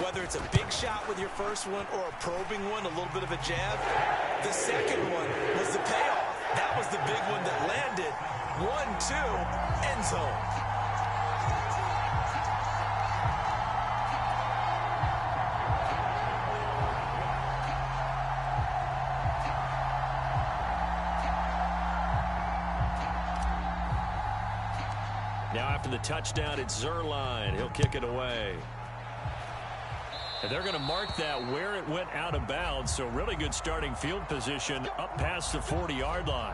Whether it's a big shot with your first one or a probing one, a little bit of a jab, the second one was the payoff. That was the big one that landed. 1-2, end zone. Now after the touchdown, it's Zuerlein. He'll kick it away. And they're going to mark that where it went out of bounds. So really good starting field position up past the 40-yard line.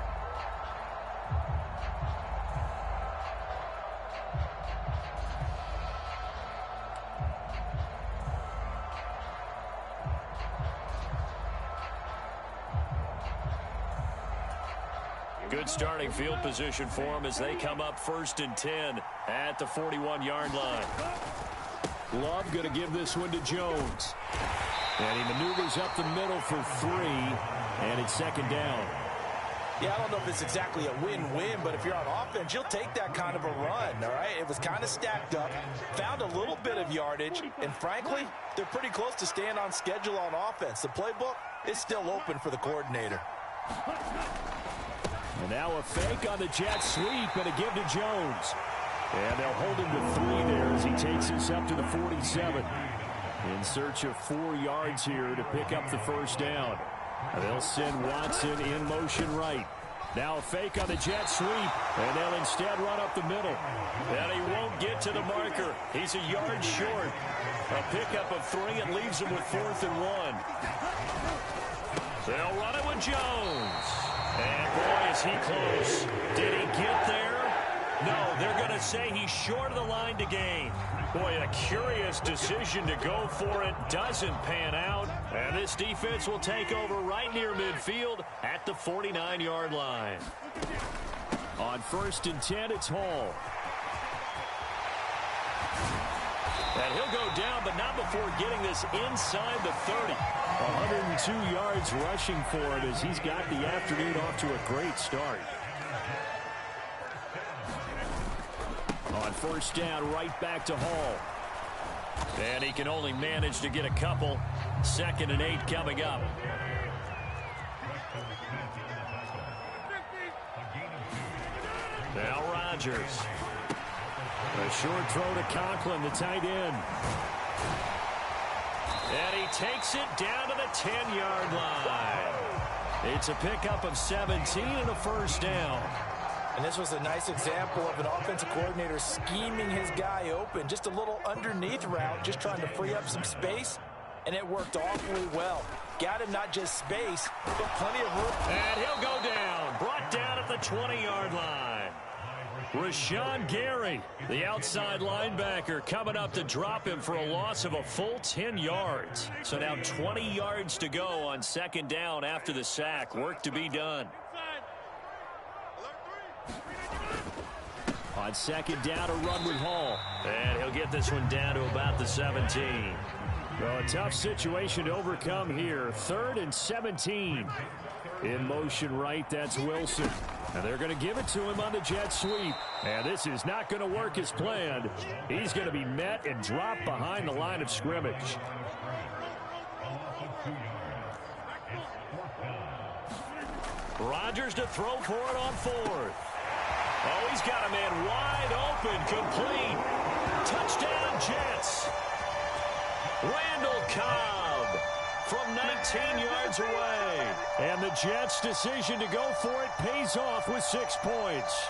Good starting field position for them as they come up 1st and 10 at the 41-yard line. Love going to give this one to Jones. And he maneuvers up the middle for 3, and it's 2nd down. Yeah, I don't know if it's exactly a win-win, but if you're on offense, you'll take that kind of a run, all right? It was kind of stacked up, found a little bit of yardage, and frankly, they're pretty close to staying on schedule on offense. The playbook is still open for the coordinator. And now a fake on the jet sweep and a give to Jones. And they'll hold him to 3 there as he takes us up to the 47. In search of 4 yards here to pick up the 1st down. They'll send Watson in motion right. Now a fake on the jet sweep, and they'll instead run up the middle. And he won't get to the marker. He's a yard short. A pickup of 3 and leaves him with 4th and 1. They'll run it with Jones. And boy, is he close. Did he get there? No, they're going to say he's short of the line to gain. Boy, a curious decision to go for it. Doesn't pan out. And this defense will take over right near midfield at the 49-yard line. On 1st and 10, it's Hall. And he'll go down, but not before getting this inside the 30. 102 yards rushing for him as he's got the afternoon off to a great start. On 1st down, right back to Hall. And he can only manage to get a couple. 2nd and 8 coming up. Now Rodgers. A short throw to Conklin, the tight end. And he takes it down to the 10-yard line. It's a pickup of 17 and a 1st down. And this was a nice example of an offensive coordinator scheming his guy open. Just a little underneath route, just trying to free up some space. And it worked awfully well. Got him not just space, but plenty of room. And he'll go down. Brought down at the 20-yard line. Rashawn Gary, the outside linebacker, coming up to drop him for a loss of a full 10 yards. So now 20 yards to go on 2nd down after the sack. Work to be done. On 2nd down, a run with Hall. And he'll get this one down to about the 17. Well, a tough situation to overcome here. 3rd and 17. In motion right, that's Wilson. And they're going to give it to him on the jet sweep. And this is not going to work as planned. He's going to be met and dropped behind the line of scrimmage. Rodgers to throw for it on 4th. Oh, he's got a man wide open, complete. Touchdown, Jets. Randall Cobb from 19 yards away. And the Jets' decision to go for it pays off with 6 points.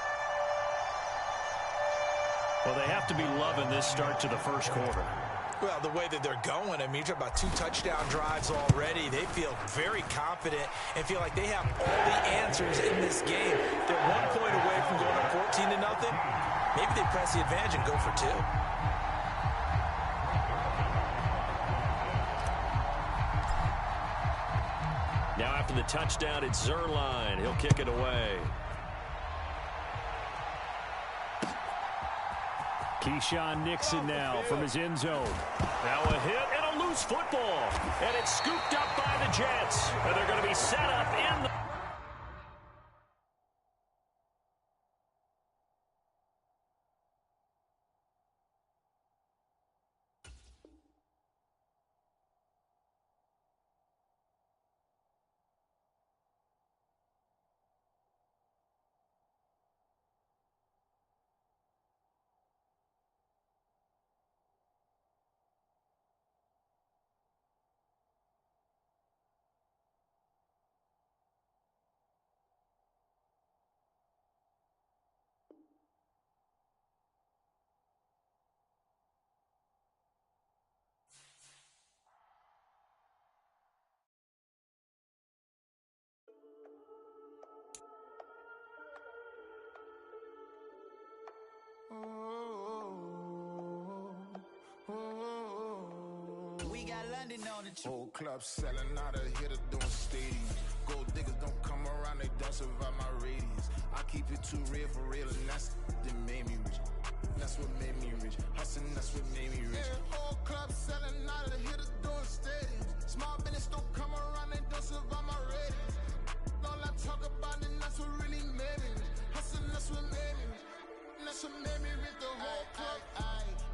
Well, they have to be loving this start to the 1st quarter. Well, the way that they're going, I mean, you're talking about 2 touchdown drives already. They feel very confident and feel like they have all the answers in this game. They're 1 point away from going up 14-0. Maybe they press the advantage and go for 2. Now after the touchdown, it's Zuerlein. He'll kick it away. Keyshawn Nixon now from his end zone. Now a hit and a loose football. And it's scooped up by the Jets. And they're going to be set up in the... Whole club selling out of here to doing stadiums. Gold diggers don't come around, they don't survive my radius. I keep it too real for real, and that's that made me rich. That's what made me rich. Hustling, that's what made me rich. Whole club selling out of here to doing stadiums. Small business don't come around, they don't survive my radius. All I talk about it, that's what really made me rich. Hustling, that's what made me rich. That's what made me rich. The whole club.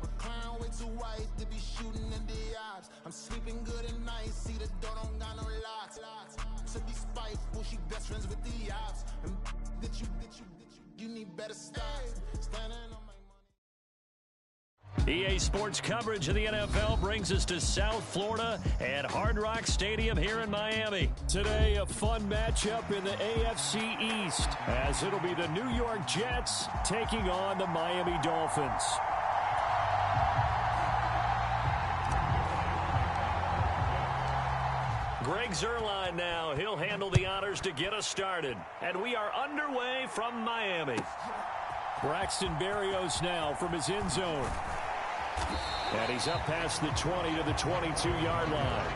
My crown way too white to be shooting in the eyes. I'm sleeping good at night. See the door don't got no locks. To be spiteful, she best friends with the ops. And you need better stop. Standing on my money. EA Sports coverage of the NFL brings us to South Florida at Hard Rock Stadium here in Miami. Today, a fun matchup in the AFC East, as it'll be the New York Jets taking on the Miami Dolphins. Greg Zuerlein now. He'll handle the honors to get us started. And we are underway from Miami. Braxton Berrios now from his end zone. And he's up past the 20 to the 22-yard line.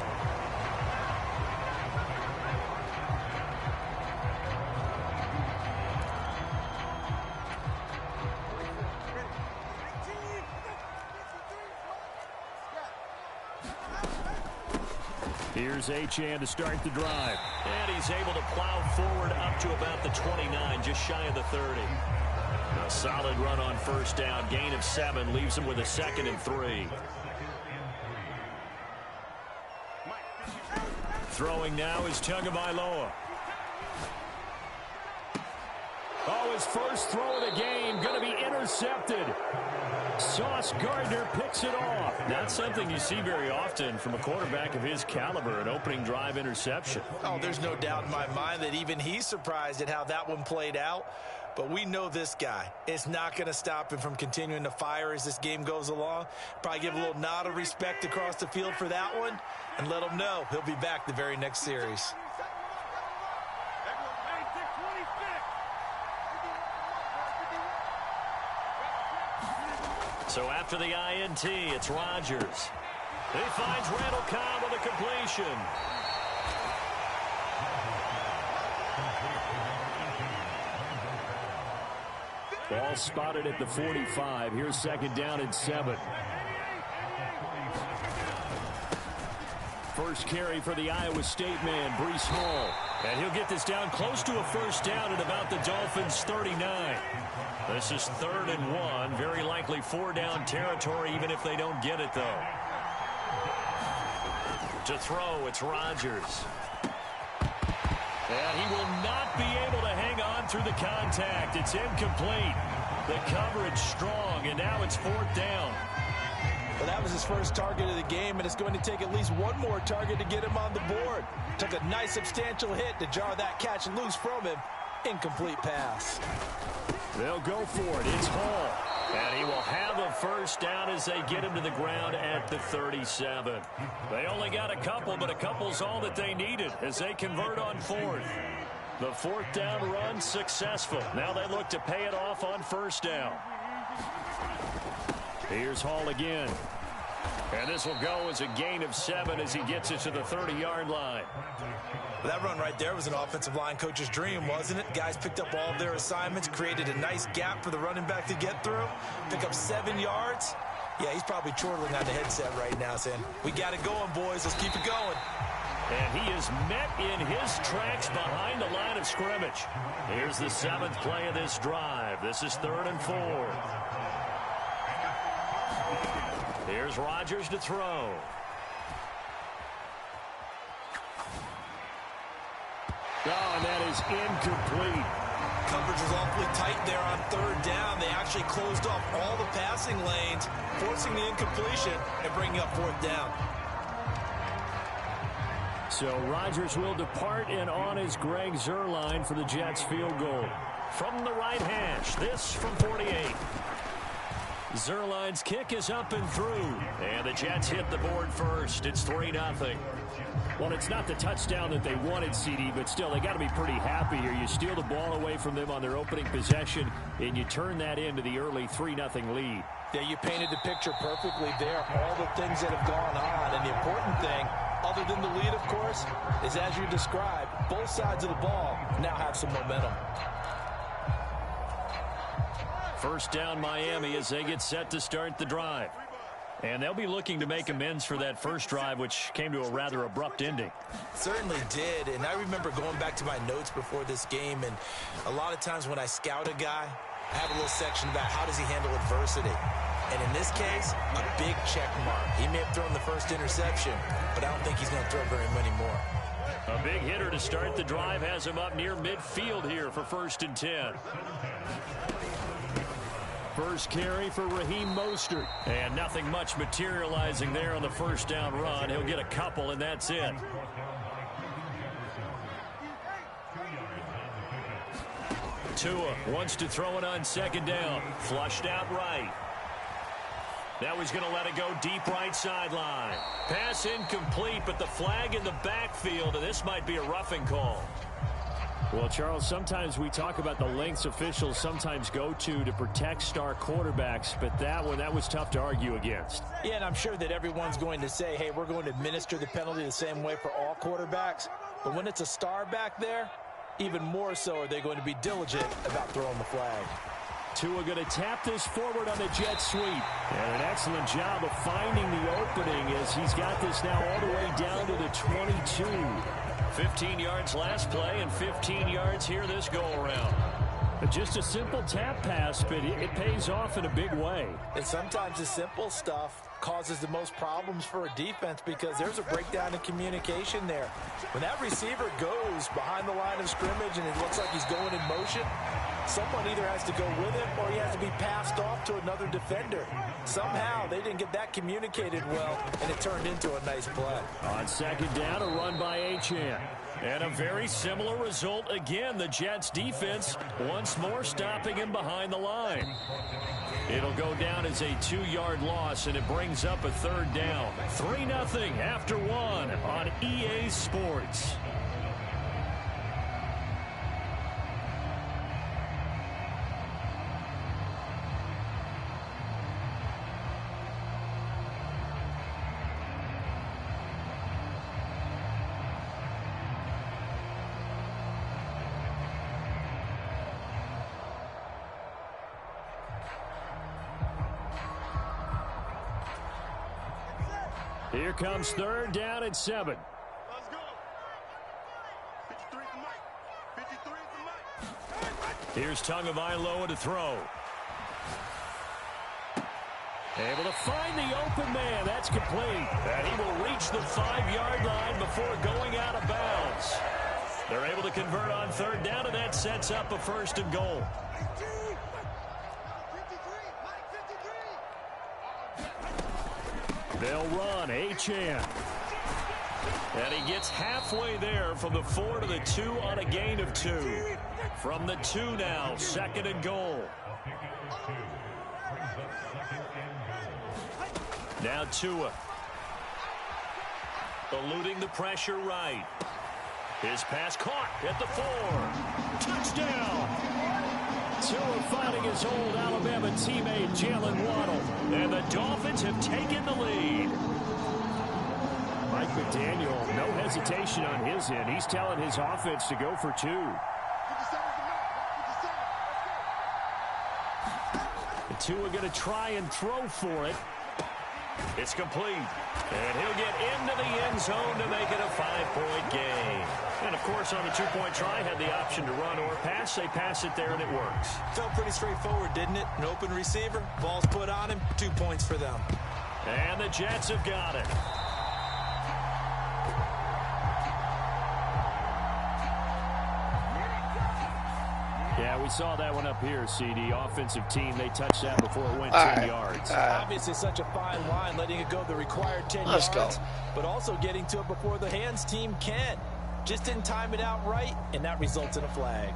Here's Achane to start the drive. And he's able to plow forward up to about the 29, just shy of the 30. A solid run on first down. Gain of 7 leaves him with a 2nd and 3. Throwing now is Tagovailoa. Oh, his first throw of the game going to be intercepted. Sauce Gardner picks it off. Not something you see very often from a quarterback of his caliber, an opening drive interception. Oh, there's no doubt in my mind that even he's surprised at how that one played out. But we know this guy. It's not going to stop him from continuing to fire as this game goes along. Probably give a little nod of respect across the field for that one and let him know he'll be back the very next series. So after the INT, it's Rodgers. He finds Randall Cobb with a completion. Ball spotted at the 45. Here's 2nd down and 7. First carry for the Iowa State man, Breece Hall. And he'll get this down close to a first down at about the Dolphins' 39. This is 3rd and 1. Very likely 4-down territory, even if they don't get it, though. To throw, it's Rodgers. And he will not be able to hang on through the contact. It's incomplete. The coverage strong, and now it's 4th down. Well, that was his first target of the game, and it's going to take at least one more target to get him on the board. Took a nice substantial hit to jar that catch loose from him. Incomplete pass. They'll go for it. It's Hall. And he will have a first down as they get him to the ground at the 37. They only got a couple, but a couple's all that they needed as they convert on 4th. The 4th down run successful. Now they look to pay it off on first down. Here's Hall again. And this will go as a gain of 7 as he gets it to the 30-yard line. That run right there was an offensive line coach's dream, wasn't it? Guys picked up all of their assignments, created a nice gap for the running back to get through, pick up 7 yards. Yeah, he's probably chortling on the headset right now saying, we got it going, boys. Let's keep it going. And he is met in his tracks behind the line of scrimmage. Here's the 7th play of this drive. This is 3rd and 4. Here's Rodgers to throw. Oh, and that is incomplete. Coverage was awfully tight there on 3rd down. They actually closed off all the passing lanes, forcing the incompletion and bringing up 4th down. So Rodgers will depart, and on is Greg Zuerlein for the Jets field goal. From the right hash, this from 48. Zuerlein's kick is up and through. And the Jets hit the board first. It's 3-0. Well, it's not the touchdown that they wanted, CD, but still, they got to be pretty happy here. You steal the ball away from them on their opening possession, and you turn that into the early 3-0 lead. Yeah, you painted the picture perfectly there. All the things that have gone on, and the important thing, other than the lead, of course, is as you described, both sides of the ball now have some momentum. First down Miami as they get set to start the drive. And they'll be looking to make amends for that first drive, which came to a rather abrupt ending. Certainly did, and I remember going back to my notes before this game, and a lot of times when I scout a guy, I have a little section about how does he handle adversity. And in this case, a big check mark. He may have thrown the first interception, but I don't think he's going to throw very many more. A big hitter to start the drive has him up near midfield here for 1st and 10. First carry for Raheem Mostert. And nothing much materializing there on the first down run. He'll get a couple, and that's it. Tua wants to throw it on 2nd down. Flushed out right. Now he's going to let it go deep right sideline. Pass incomplete, but the flag in the backfield, and this might be a roughing call. Well, Charles, sometimes we talk about the lengths officials sometimes go to protect star quarterbacks, but that was tough to argue against. Yeah, and I'm sure that everyone's going to say, hey, we're going to administer the penalty the same way for all quarterbacks. But when it's a star back there, even more so are they going to be diligent about throwing the flag. Tua going to tap this forward on the jet sweep. And an excellent job of finding the opening as he's got this now all the way down to the 22. 15 yards last play and 15 yards here this go-around. Just a simple tap pass, but it pays off in a big way. And sometimes the simple stuff causes the most problems for a defense because there's a breakdown in communication there. When that receiver goes behind the line of scrimmage and it looks like he's going in motion, someone either has to go with him or he has to be passed off to another defender. Somehow they didn't get that communicated well, and it turned into a nice play. On 2nd down, a run by Achane. And a very similar result again. The Jets defense once more stopping him behind the line. It'll go down as a 2-yard loss, and it brings up a 3rd down. 3-0 after 1 on EA Sports. Here comes 3rd down and 7. Let's go. 53 for Mike. 53 for Mike. Here's Tagovailoa to throw. Able to find the open man. That's complete. And he will reach the 5-yard line before going out of bounds. They're able to convert on 3rd down, and that sets up a 1st and goal. They'll run. Achane. And he gets halfway there from the 4 to the 2 on a gain of 2. From the 2 now, 2nd and goal. Now Tua. Eluding the pressure right. His pass caught at the 4. Touchdown. Tua finding his old Alabama teammate Jalen Waddle. And the Dolphins have taken the lead. Mike McDaniel, no hesitation on his end. He's telling his offense to go for 2. And Tua going to try and throw for it. It's complete. And he'll get into the end zone to make it a 5-point game. And, of course, on the 2-point try, had the option to run or pass. They pass it there, and it works. Felt pretty straightforward, didn't it? An open receiver, ball's put on him, 2 points for them. And the Jets have got it. Yeah, we saw that one up here, CD. Offensive team, they touched that before it went 10 yards. Obviously such a fine line, letting it go the required 10 yards. Let's go. But also getting to it before the hands team can. Just didn't time it out right, and that results in a flag.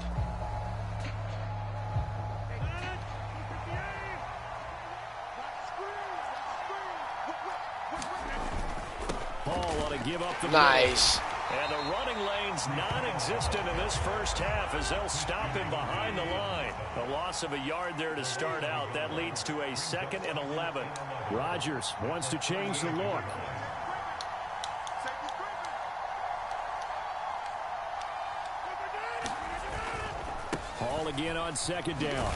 Paul ought to give up the nice. And the running lane's non-existent in this first half as they'll stop him behind the line. A loss of a yard there to start out. That leads to a 2nd and 11. Rodgers wants to change the look. ball again on second down.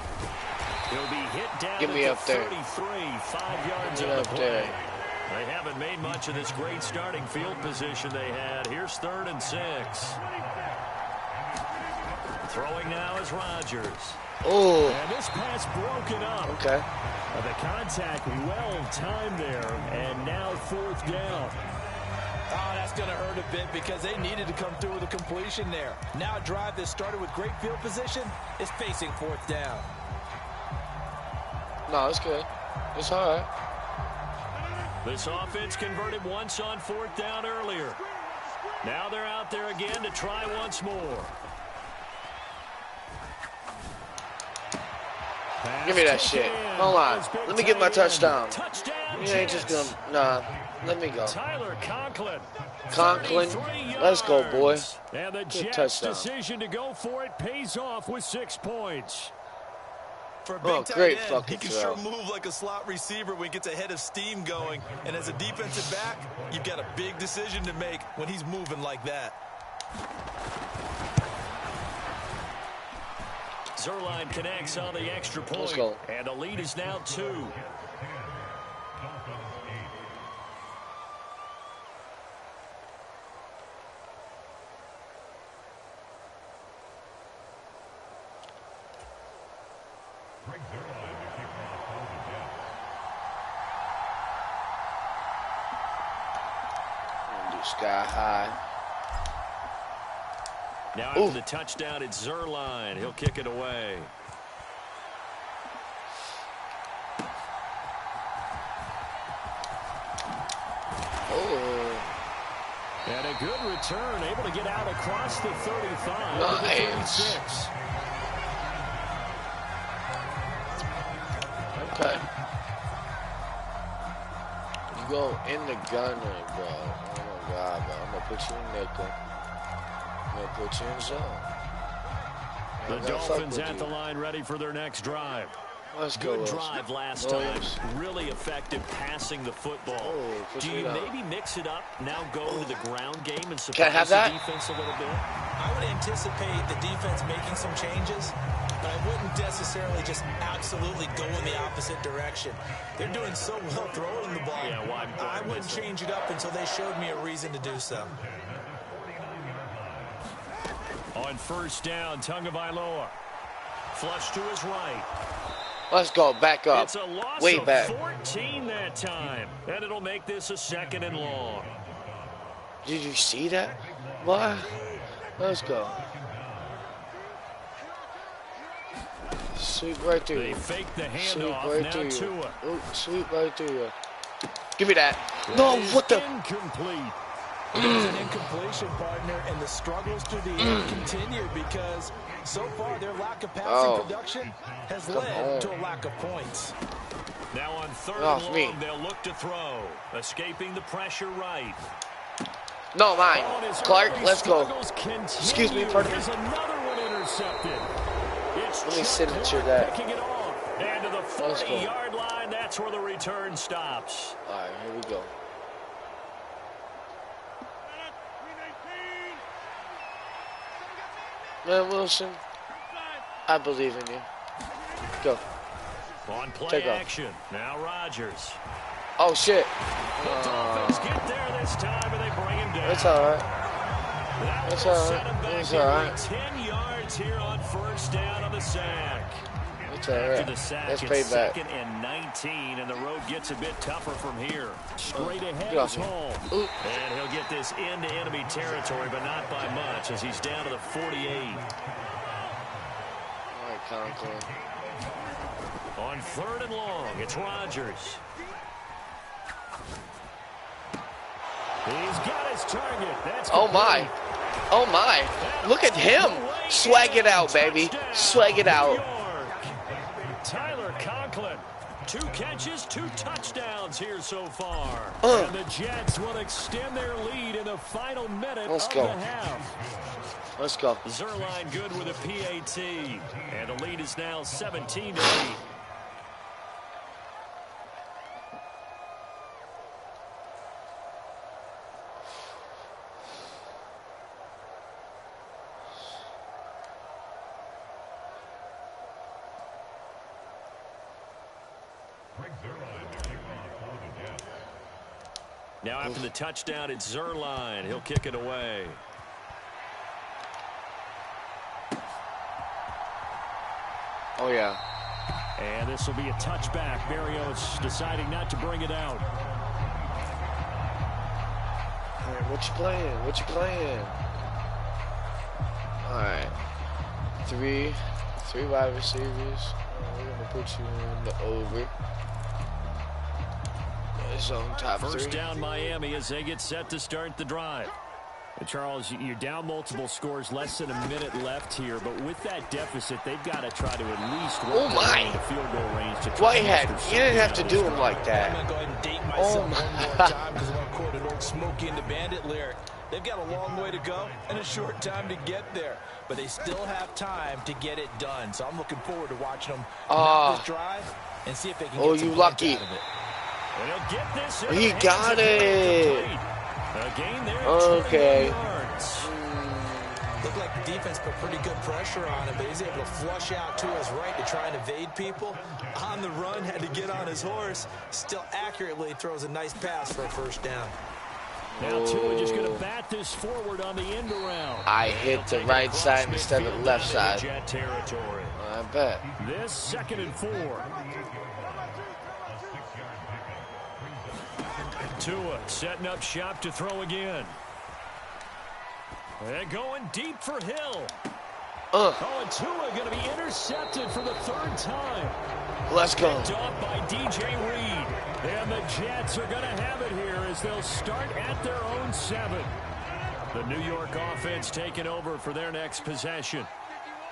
He'll be hit down Give me at up the there. 33, 5 yards Give me on the up play. there. They haven't made much of this great starting field position they had. Here's 3rd and 6. Throwing now is Rodgers. Oh. And this pass broken up. Okay. The contact well timed there, and now 4th down. Oh, that's going to hurt a bit because they needed to come through with a completion there. Now a drive that started with great field position is facing 4th down. No, it's good. It's all right. This offense converted once on 4th down earlier. Now they're out there again to try once more. Give me that shit. Hold on. Let me get my touchdown. You ain't just gonna. Nah. Let me go. Tyler Conklin. Let's go, boy. And the Good Jets' touchdown. decision to go for it pays off with 6 points. For a big tight great end, fucking he can throw. sure move like a slot receiver when he gets a head of steam going. And as a defensive back, you've got a big decision to make when he's moving like that. Zerline connects on the extra point. Let's go. And the lead is now 2. Sky high. Now after the touchdown, it's Zerline. He'll kick it away. Oh. And a good return, able to get out across the 35 to the Nice. 36. Okay. You go in the gunner, bro. Oh my God, bro. I'm gonna put you in nickel. I'm gonna put you in zone. The I'm gonna fuck Dolphins with at the you. line, ready for their next drive. Let's go. Good Wilson. drive last Williams. time. Really effective passing the football. Oh, push Do me you down. maybe mix it up, now go to the ground game and Can I have surprise the that? defense a little bit? I would anticipate the defense making some changes, but I wouldn't necessarily just absolutely go in the opposite direction. They're doing so well throwing the ball. Yeah, why I wouldn't miss it? change it up until they showed me a reason to do so. On 1st down, Tagovailoa. Flush to his right. Let's go. Back up. It's a loss Way of back. 14 that time. And it'll make this a 2nd and long. Did you see that? What? Let's go. Sweep right through They you. fake the Sweep handoff. right Now through you. Tua. Ooh, sweep right through you. Give me that. No, what the? Incomplete. It was an incompletion, partner, and the struggles through the end continue because so far their lack of passing production has led to a lack of points. Now on 3rd Off and me. long, they'll look to throw. Escaping the pressure right. No, mine. On his Clark, early let's go. struggles continue. Excuse me, pardon me. There's another one intercepted. It's Let me Chuck signature Clark that. picking it off. And to the Let's go. 40-yard line, that's where the return stops. All right, here we go. Man, Wilson, I believe in you. Go. On play Take off. action. Now Rodgers. Oh, shit. The Dolphins get there this time, and they bring him down. That's all right. That That's will all set right. him back That's nearly all right. 10 yards here on 1st down on the sack. It's all After right. the sack, That's it's payback. 2nd and 19, and the road gets a bit tougher from here. Straight ahead Get off is me. home. Ooh. And he'll get this into enemy territory, but not by much, as he's down to the 48. All right, Conklin. On 3rd and long, it's Rodgers. He's got his target. That's Oh, my. complete. Oh, my. Look at him. Swag it out, baby. Swag it out. Tyler Conklin. 2 catches, 2 touchdowns here so far. And the Jets will extend their lead in the final minute Let's of go. the half. Let's go. Zerline good with a PAT. And the lead is now 17-8. Now after the touchdown, it's Zerline. He'll kick it away. Oh, yeah. And this will be a touchback. Barrios deciding not to bring it out. Hey, what you playing? What you playing? All right. Three wide receivers. We're going to put you in the over. Zone top First three. down Miami as they get set to start the drive. And Charles, you're down multiple scores, less than a minute left here, but with that deficit, they've got to try to at least work the field goal range to try Whitehead, you didn't have to do him like that. I'm going to go ahead and date myself one more time because I want to quote an old Smokey and the Bandit lyric. They've got a long way to go and a short time to get there, but they still have time to get it done. So I'm looking forward to watching them mount this drive and see if they can get some points out of it. And he'll get this He got it. A gain there. Okay. Looked like the defense put pretty good pressure on him, but he's able to flush out to his right to try and evade people. On the run, had to get on his horse. Still accurately throws a nice pass for a first down. Now Tua just going to bat this forward on the end around. I hit the right side instead of the left side. Jet territory. I bet. This 2nd and 4. Tua setting up shop to throw again. And going deep for Hill. Oh, and Tua going to be intercepted for the 3rd time. Let's go. Picked off by DJ Reed. And the Jets are going to have it here as they'll start at their own 7. The New York offense taking over for their next possession.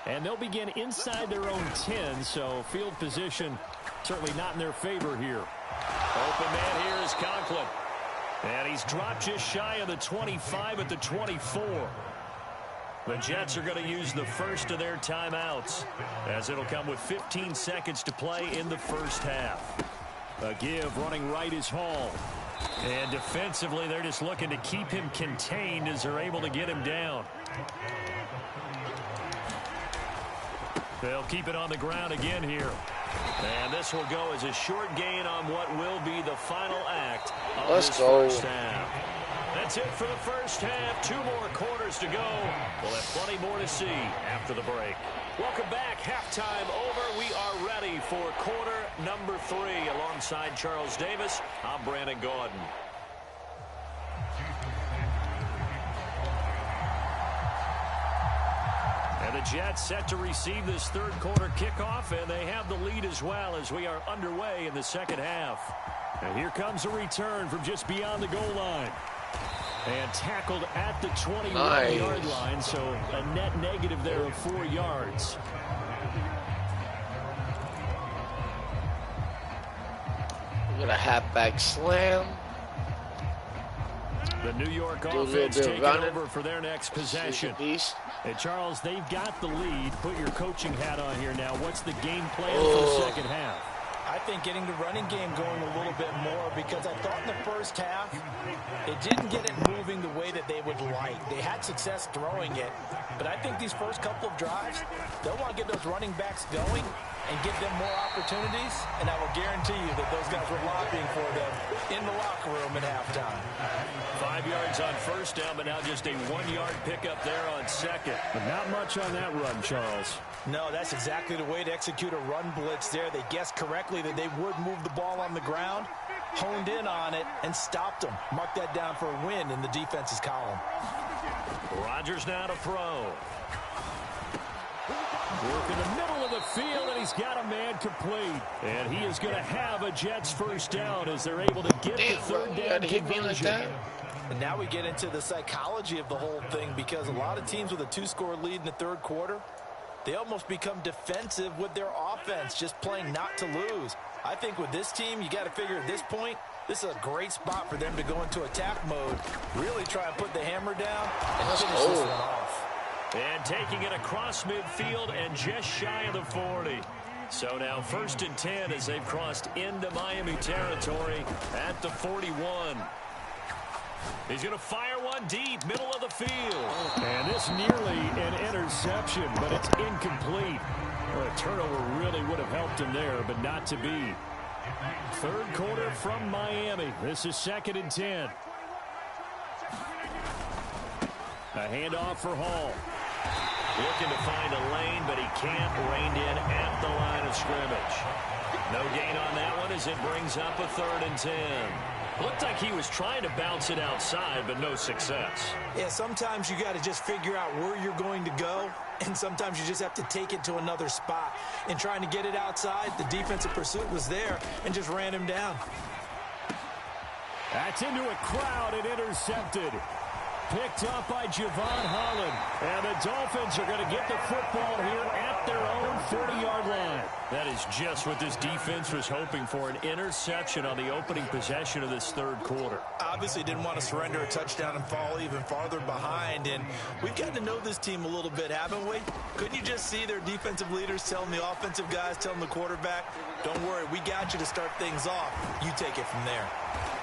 And they'll begin inside their own 10, so field position certainly not in their favor here. Open man here is Conklin. And he's dropped just shy of the 25 at the 24. The Jets are going to use the first of their timeouts, as it'll come with 15 seconds to play in the first half. A give running right is Hall. And defensively, they're just looking to keep him contained as they're able to get him down. They'll keep it on the ground again here. And this will go as a short gain on what will be the final act of this first half. That's it for the first half. 2 more quarters to go. We'll have plenty more to see after the break. Welcome back. Halftime over. We are ready for quarter number 3. Alongside Charles Davis, I'm Brandon Gordon. And the Jets set to receive this 3rd quarter kickoff, and they have the lead as well as we are underway in the 2nd half. And here comes a return from just beyond the goal line. And tackled at the 21-yard line, so a net negative there of 4 yards. We got a halfback slam. The New York offense taking over for their next possession. And Charles, they've got the lead. Put your coaching hat on here now. What's the game plan for the 2nd half? I think getting the running game going a little bit more, because I thought in the first half it didn't get it moving the way that they would like. They had success throwing it, but I think these first couple of drives, they'll want to get those running backs going and give them more opportunities, and I will guarantee you that those guys were lobbying for them in the locker room at halftime. 5 yards on first down, but now just a 1-yard pickup there on 2nd. But not much on that run, Charles. No, that's exactly the way to execute a run blitz there. They guessed correctly that they would move the ball on the ground, honed in on it, and stopped them. Mark that down for a win in the defense's column. Rodgers now to throw. Work in the middle of the field, and he's got a man complete. And he is going to have a Jets first down as they're able to get the 3rd down conversion. And now we get into the psychology of the whole thing, because a lot of teams with a 2-score lead in the 3rd quarter, they almost become defensive with their offense, just playing not to lose. I think with this team, you got to figure at this point, this is a great spot for them to go into attack mode, really try and put the hammer down and finish this one off. And taking it across midfield and just shy of the 40. So now 1st and 10 as they've crossed into Miami territory at the 41. He's going to fire one deep, middle of the field. And this nearly an interception, but it's incomplete. Well, a turnover really would have helped him there, but not to be. 3rd quarter from Miami. This is 2nd and 10. A handoff for Hall. Looking to find a lane, but he can't. Reined in at the line of scrimmage. No gain on that one as it brings up a 3rd and 10. Looked like he was trying to bounce it outside, but no success. Yeah, sometimes you got to just figure out where you're going to go, and sometimes you just have to take it to another spot. In trying to get it outside, the defensive pursuit was there and just ran him down. That's into a crowd and intercepted. Picked up by Javon Holland. And the Dolphins are going to get the football here at their own 40-yard line. That is just what this defense was hoping for, an interception on the opening possession of this 3rd quarter. Obviously didn't want to surrender a touchdown and fall even farther behind. And we've gotten to know this team a little bit, haven't we? Couldn't you just see their defensive leaders telling the offensive guys, telling the quarterback, don't worry, we got you to start things off. You take it from there.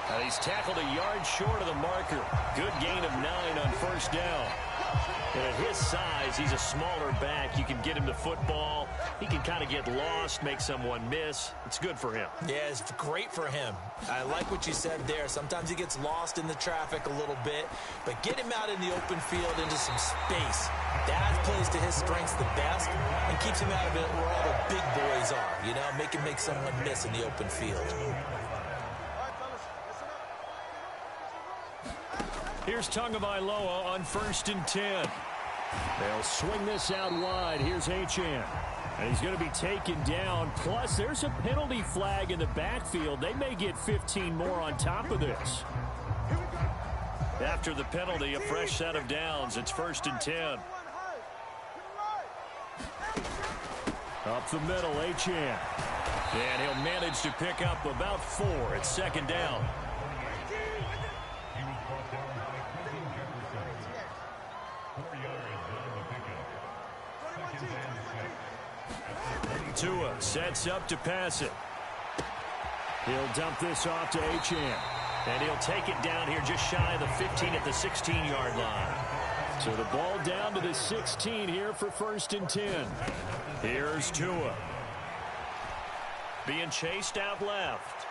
And he's tackled a yard short of the marker. Good gain of 9 on 1st down. And at his size, he's a smaller back. You can get him the football. He can kind of get lost, make someone miss. It's good for him. Yeah, it's great for him. I like what you said there. Sometimes he gets lost in the traffic a little bit, but get him out in the open field into some space. That plays to his strengths the best and keeps him out of it where all the big boys are. You know, make him make someone miss in the open field. Here's Tagovailoa on 1st and 10. They'll swing this out wide. Here's Achane. And he's going to be taken down. Plus, there's a penalty flag in the backfield. They may get 15 more on top of this. After the penalty, a fresh set of downs. It's 1st and 10. Up the middle, Achane. And he'll manage to pick up about 4. It's 2nd down. Tua sets up to pass it. He'll dump this off to Achane. And he'll take it down here just shy of the 15 at the 16-yard line. So the ball down to the 16 here for 1st and 10. Here's Tua. Being chased out left.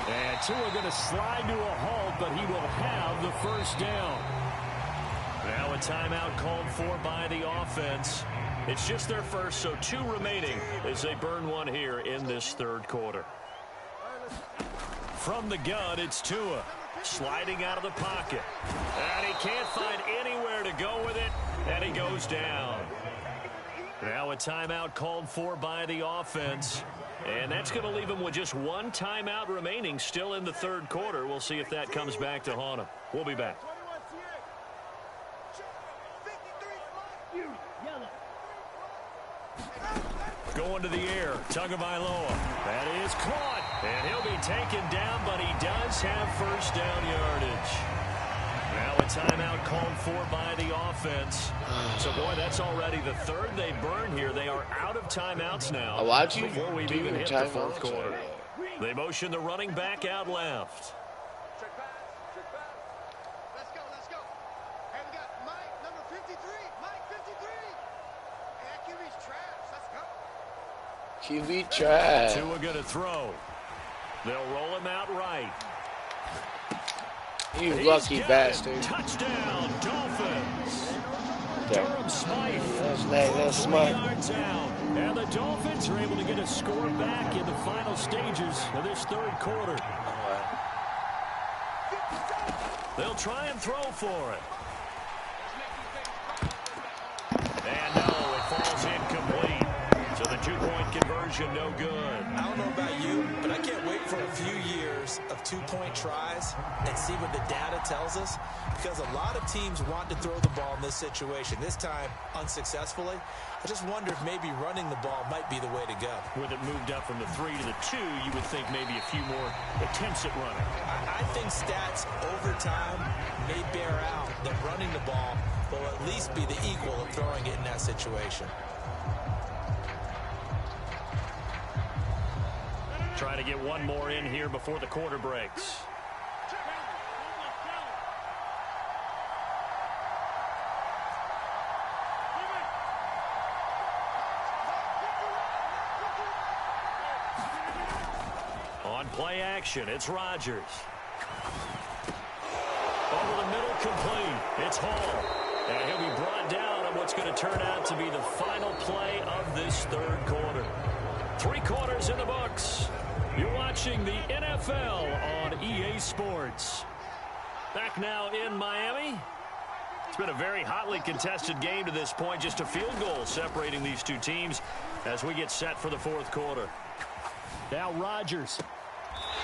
And Tua going to slide to a halt, but he will have the 1st down. Now a timeout called for by the offense. It's just their first, so 2 remaining as they burn one here in this 3rd quarter. From the gun, it's Tua sliding out of the pocket. And he can't find anywhere to go with it, and he goes down. Now a timeout called for by the offense. And that's going to leave him with just 1 timeout remaining still in the 3rd quarter. We'll see if that comes back to haunt him. We'll be back. Going to the air, Tagovailoa. That is caught. And he'll be taken down, but he does have 1st down yardage. Now a timeout called for by the offense. So, boy, that's already the 3rd they burn here. They are out of timeouts now. Why'd you before we've do even hit the 4th timeouts quarter. They motion the running back out left. Check back. Let's go. And we got Mike, number 53. Mike, 53. And that QB's trash. Let's go. QB trash. Tua going to throw. They'll roll him out right. You lucky bastard. Touchdown, Dolphins. Okay. Durham Smythe. That's smart. Yards out. And the Dolphins are able to get a score back in the final stages of this 3rd quarter. They'll try and throw for it. And no, it falls incomplete. So the 2-point conversion, no good. I don't know about you, but I can't wait for a few years of 2-point tries and see what the data tells us, because a lot of teams want to throw the ball in this situation. This time, unsuccessfully. I just wonder if maybe running the ball might be the way to go. With it moved up from the 3 to the 2, you would think maybe a few more attempts at running. I think stats over time may bear out that running the ball will at least be the equal of throwing it in that situation. Try to get one more in here before the quarter breaks. On play action, it's Rodgers. Over the middle. complete. It's Hall. And he'll be brought down on what's going to turn out to be the final play of this third quarter. 3 quarters in the books. You're watching the NFL on EA Sports. Back now in Miami. It's been a very hotly contested game to this point. Just a field goal separating these two teams as we get set for the fourth quarter. Now Rodgers.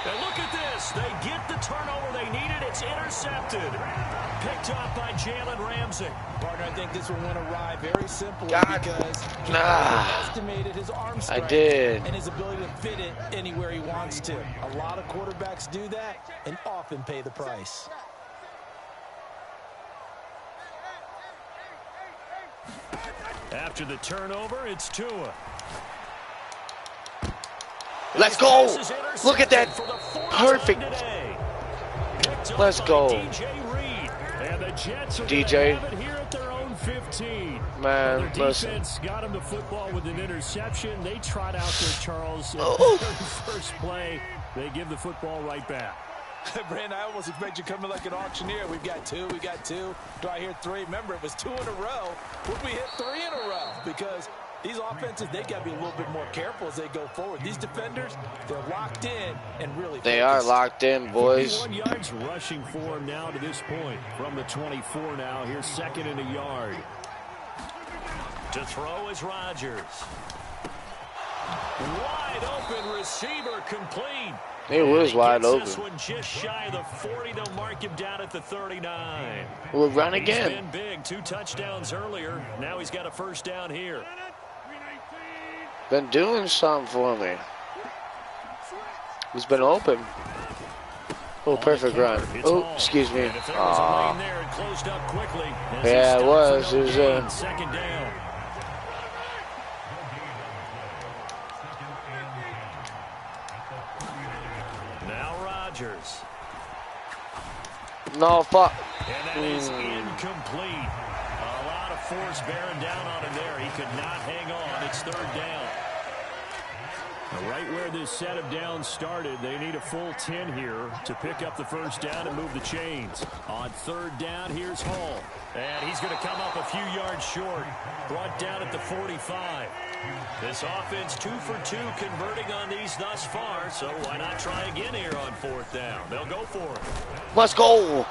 And look at this. They get the turnover they needed. It's intercepted. Picked up by Jalen Ramsey. Partner, I think this will win a ride very simply because he estimated his arm strength and his ability to fit it anywhere he wants to. A lot of quarterbacks do that and often pay the price. After the turnover, it's Tua. Let's go. Look at that. Perfect. Let's go. DJ. Man, their defense got him the football with an interception. They trot out there, Charles. First play, they give the football right back. Brandon, I almost expect you coming like an auctioneer. We've got 2, we got 2. Do I hear 3? Remember, it was 2 in a row. Would we hit 3 in a row? Because these offenses, they got to be a little bit more careful as they go forward. These defenders, they're locked in and really They are locked in, boys. 51 yards rushing for him now to this point. From the 24 now, here's 2nd and a yard. To throw is Rodgers. Wide open receiver complete. It was wide open. This one just shy of the 40. They'll mark him down at the 39. We'll run again. He's been big. 2 touchdowns earlier. Now he's got a first down here. Been doing something for me. He's been open. Oh, perfect run. Oh, excuse me. Yeah, it was. It was a second down. Now Rodgers. No, fuck. And that is incomplete. A lot of force bearing down on him there. He could not hang on. It's 3rd down. Right where this set of downs started, they need a full 10 here to pick up the first down and move the chains. On 3rd down, here's Hall. And he's going to come up a few yards short. Brought down at the 45. This offense 2 for 2 converting on these thus far, so why not try again here on 4th down? They'll go for it. Let's go.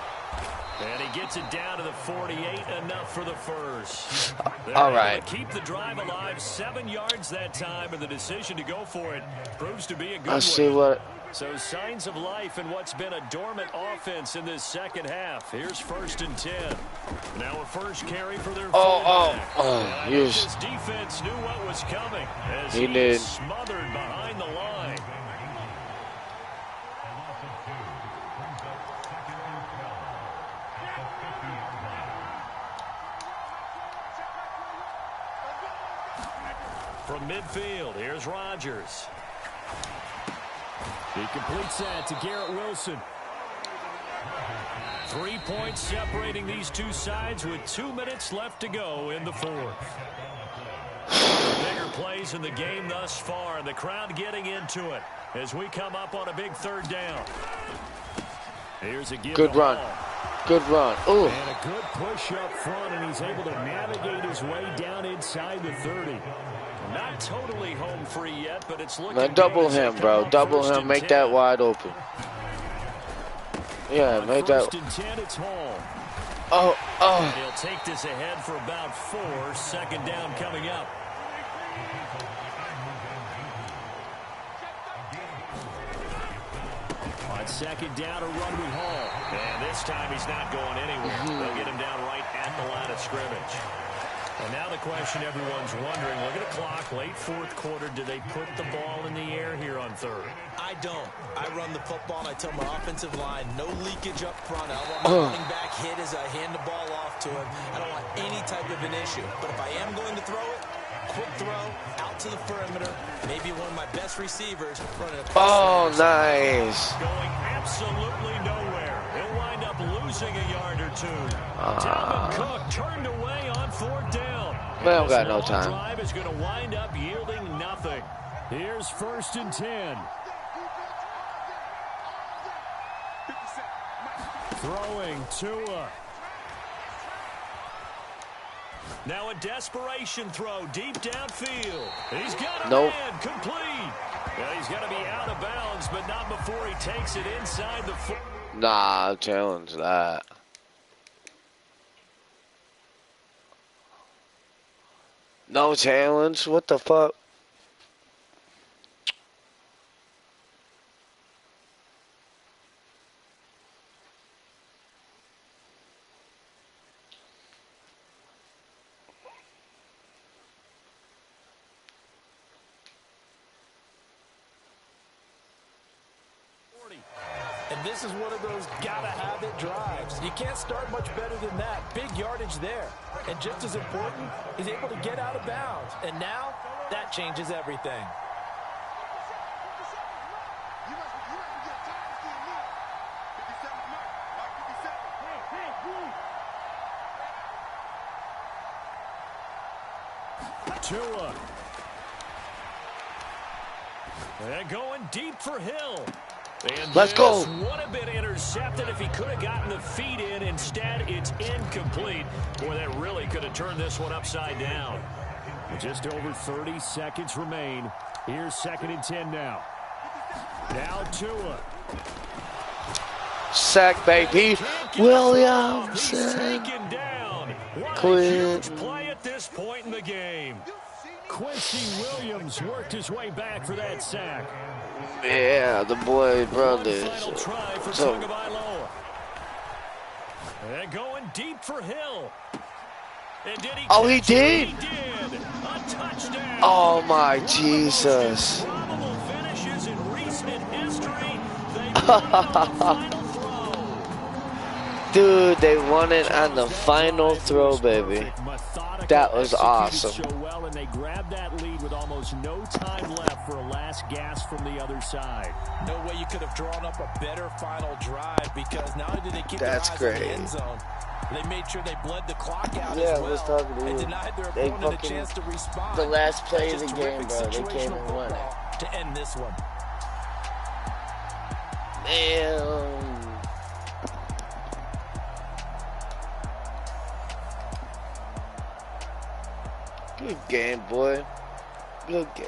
And he gets it down to the 48, enough for the first. All right. Keep the drive alive, 7 yards that time, and the decision to go for it proves to be a good one. Let's see what. So signs of life in what's been a dormant offense in this second half. Here's 1st and 10. Now a first carry for their fullback. Yes. This defense knew what was coming as he did. Smothered behind the line. From midfield, here's Rodgers. He completes that to Garrett Wilson. 3 points separating these two sides with 2 minutes left to go in the 4th. Bigger plays in the game thus far, and the crowd getting into it as we come up on a big 3rd down. Here's a give. Good run. Good run. Ooh. And a good push up front, and he's able to navigate his way down inside the 30. Not totally home free yet, but it's looking Man, double him, bro. Double him. Make that wide open. Yeah, make that. 1st and 10, it's Hall. Oh. He'll take this ahead for about 4. 2nd down coming up. On 2nd down, a run with Hall. And this time he's not going anywhere. They'll get him down right at the line of scrimmage. And now the question everyone's wondering, look at the clock, late 4th quarter, do they put the ball in the air here on 3rd? I don't. I run the football, and I tell my offensive line, no leakage up front. I don't want my running back hit as I hand the ball off to him. I don't want any type of an issue. But if I am going to throw it, quick throw, out to the perimeter, maybe one of my best receivers running across. Oh, nice. Going absolutely nowhere. He'll wind up losing a yard or 2. Dalvin Cook turned away on 4th down. Man, we got no time. Drive is going to wind up yielding nothing. Here's 1st and 10. Throwing Tua. Now a desperation throw deep downfield. He's got a man complete. Well, he's got to be out of bounds, but not before he takes it inside the foot. Nah, I'll challenge that. No challenge? What the fuck? And this is one of those gotta-have-it drives. You can't start much better than that. Big yardage there. And just as important, he's able to get out of bounds. And now, that changes everything. Tua. And going deep for Hill. And let's go. Would have been intercepted if he could have gotten the feet in. Instead, it's incomplete. Boy, that really could have turned this one upside down. Just over 30 seconds remain. Here's 2nd and 10 now. Now Tua. Sack, baby. Williamson. He's taken down. What a huge play at this point in the game. Quincy Williams worked his way back for that sack. Yeah, the boy brothers. Final try for Tagovailoa. And going deep for Hill. And did he? Oh, he did. He did. A touchdown. Oh my Jesus. Probable finishes in recent history. They won on the final throw. Dude, they won it on the final throw, baby. That was awesome. So well, and they grabbed that lead with almost no time left for a last gasp from the other side. No way you could have drawn up a better final drive, because not only did they keep their eyes on the end zone, they made sure they bled the clock out as well. I was talking to you. And denied their opponent a chance to respond. The last play of the game, terrific bro. They came and won it. To end this one. Man. Good game, boy. Good game.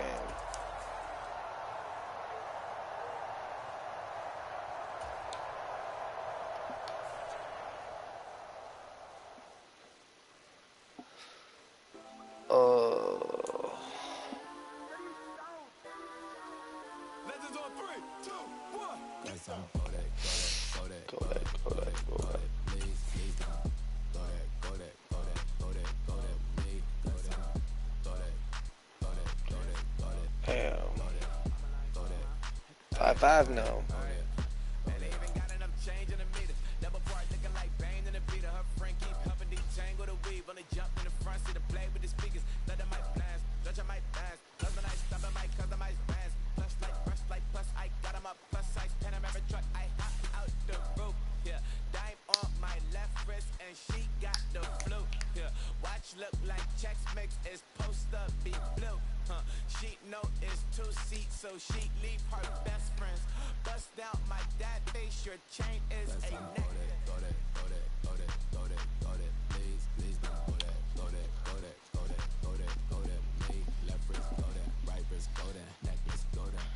Legends on 3, 2, 1. Let's go. Go back. Damn. 5-5 now. Look like checks mix is post up be blue. She know it's 2 seats, so she leave her best friends. Bust out my dad face, your chain is a neck. Please don't go that, me, left wrist go that, right wrist go that, necklace go that.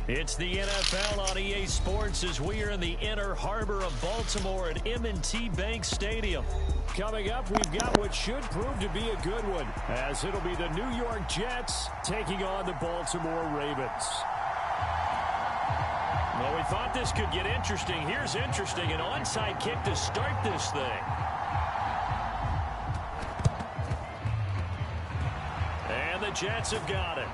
It's the NFL on EA Sports as we are in the inner harbor of Baltimore at M&T Bank Stadium. Coming up, we've got what should prove to be a good one, as it'll be the New York Jets taking on the Baltimore Ravens. Well, we thought this could get interesting. Here's interesting, an onside kick to start this thing. And the Jets have got it.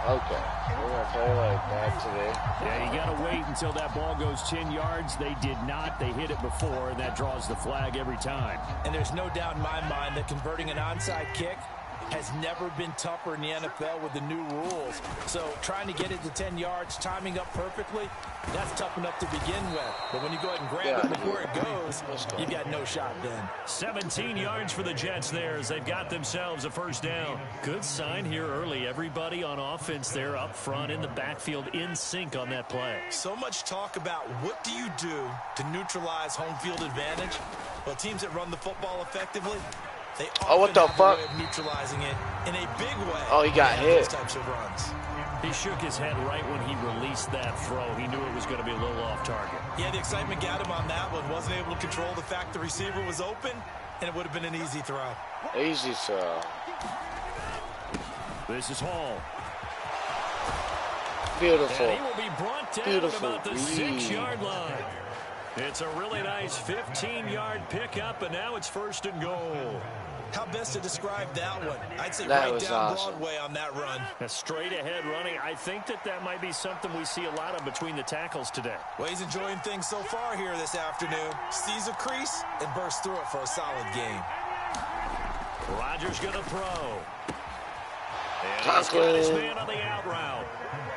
Okay, we're going to play like that today. Yeah, you got to wait until that ball goes 10 yards. They did not. They hit it before, and that draws the flag every time. And there's no doubt in my mind that converting an onside kick has never been tougher in the NFL with the new rules. So trying to get it to 10 yards, timing up perfectly, that's tough enough to begin with. But when you go ahead and grab it before it goes, you've got no shot then. 17 yards for the Jets there as they've got themselves a first down. Good sign here early. Everybody on offense there up front in the backfield in sync on that play. So much talk about what do you do to neutralize home field advantage. Well, teams that run the football effectively, they often have a way of neutralizing it in a big way. Oh, he got hit. Those types of runs. He shook his head right when he released that throw. He knew it was going to be a little off target. Yeah, the excitement got him on that one. Wasn't able to control the fact the receiver was open, and it would have been an easy throw. Easy throw. This is Hall. Beautiful. And he will be brought down at about the 6-yard line. It's a really nice 15-yard pickup, and now it's first and goal. How best to describe that one? I'd say that right down awesome. Broadway on that run. A straight-ahead running. I think that might be something we see a lot of between the tackles today. Well, he's enjoying things so far here this afternoon. Sees a crease and bursts through it for a solid game. Rodgers going to throw. And he's got his man on the out route.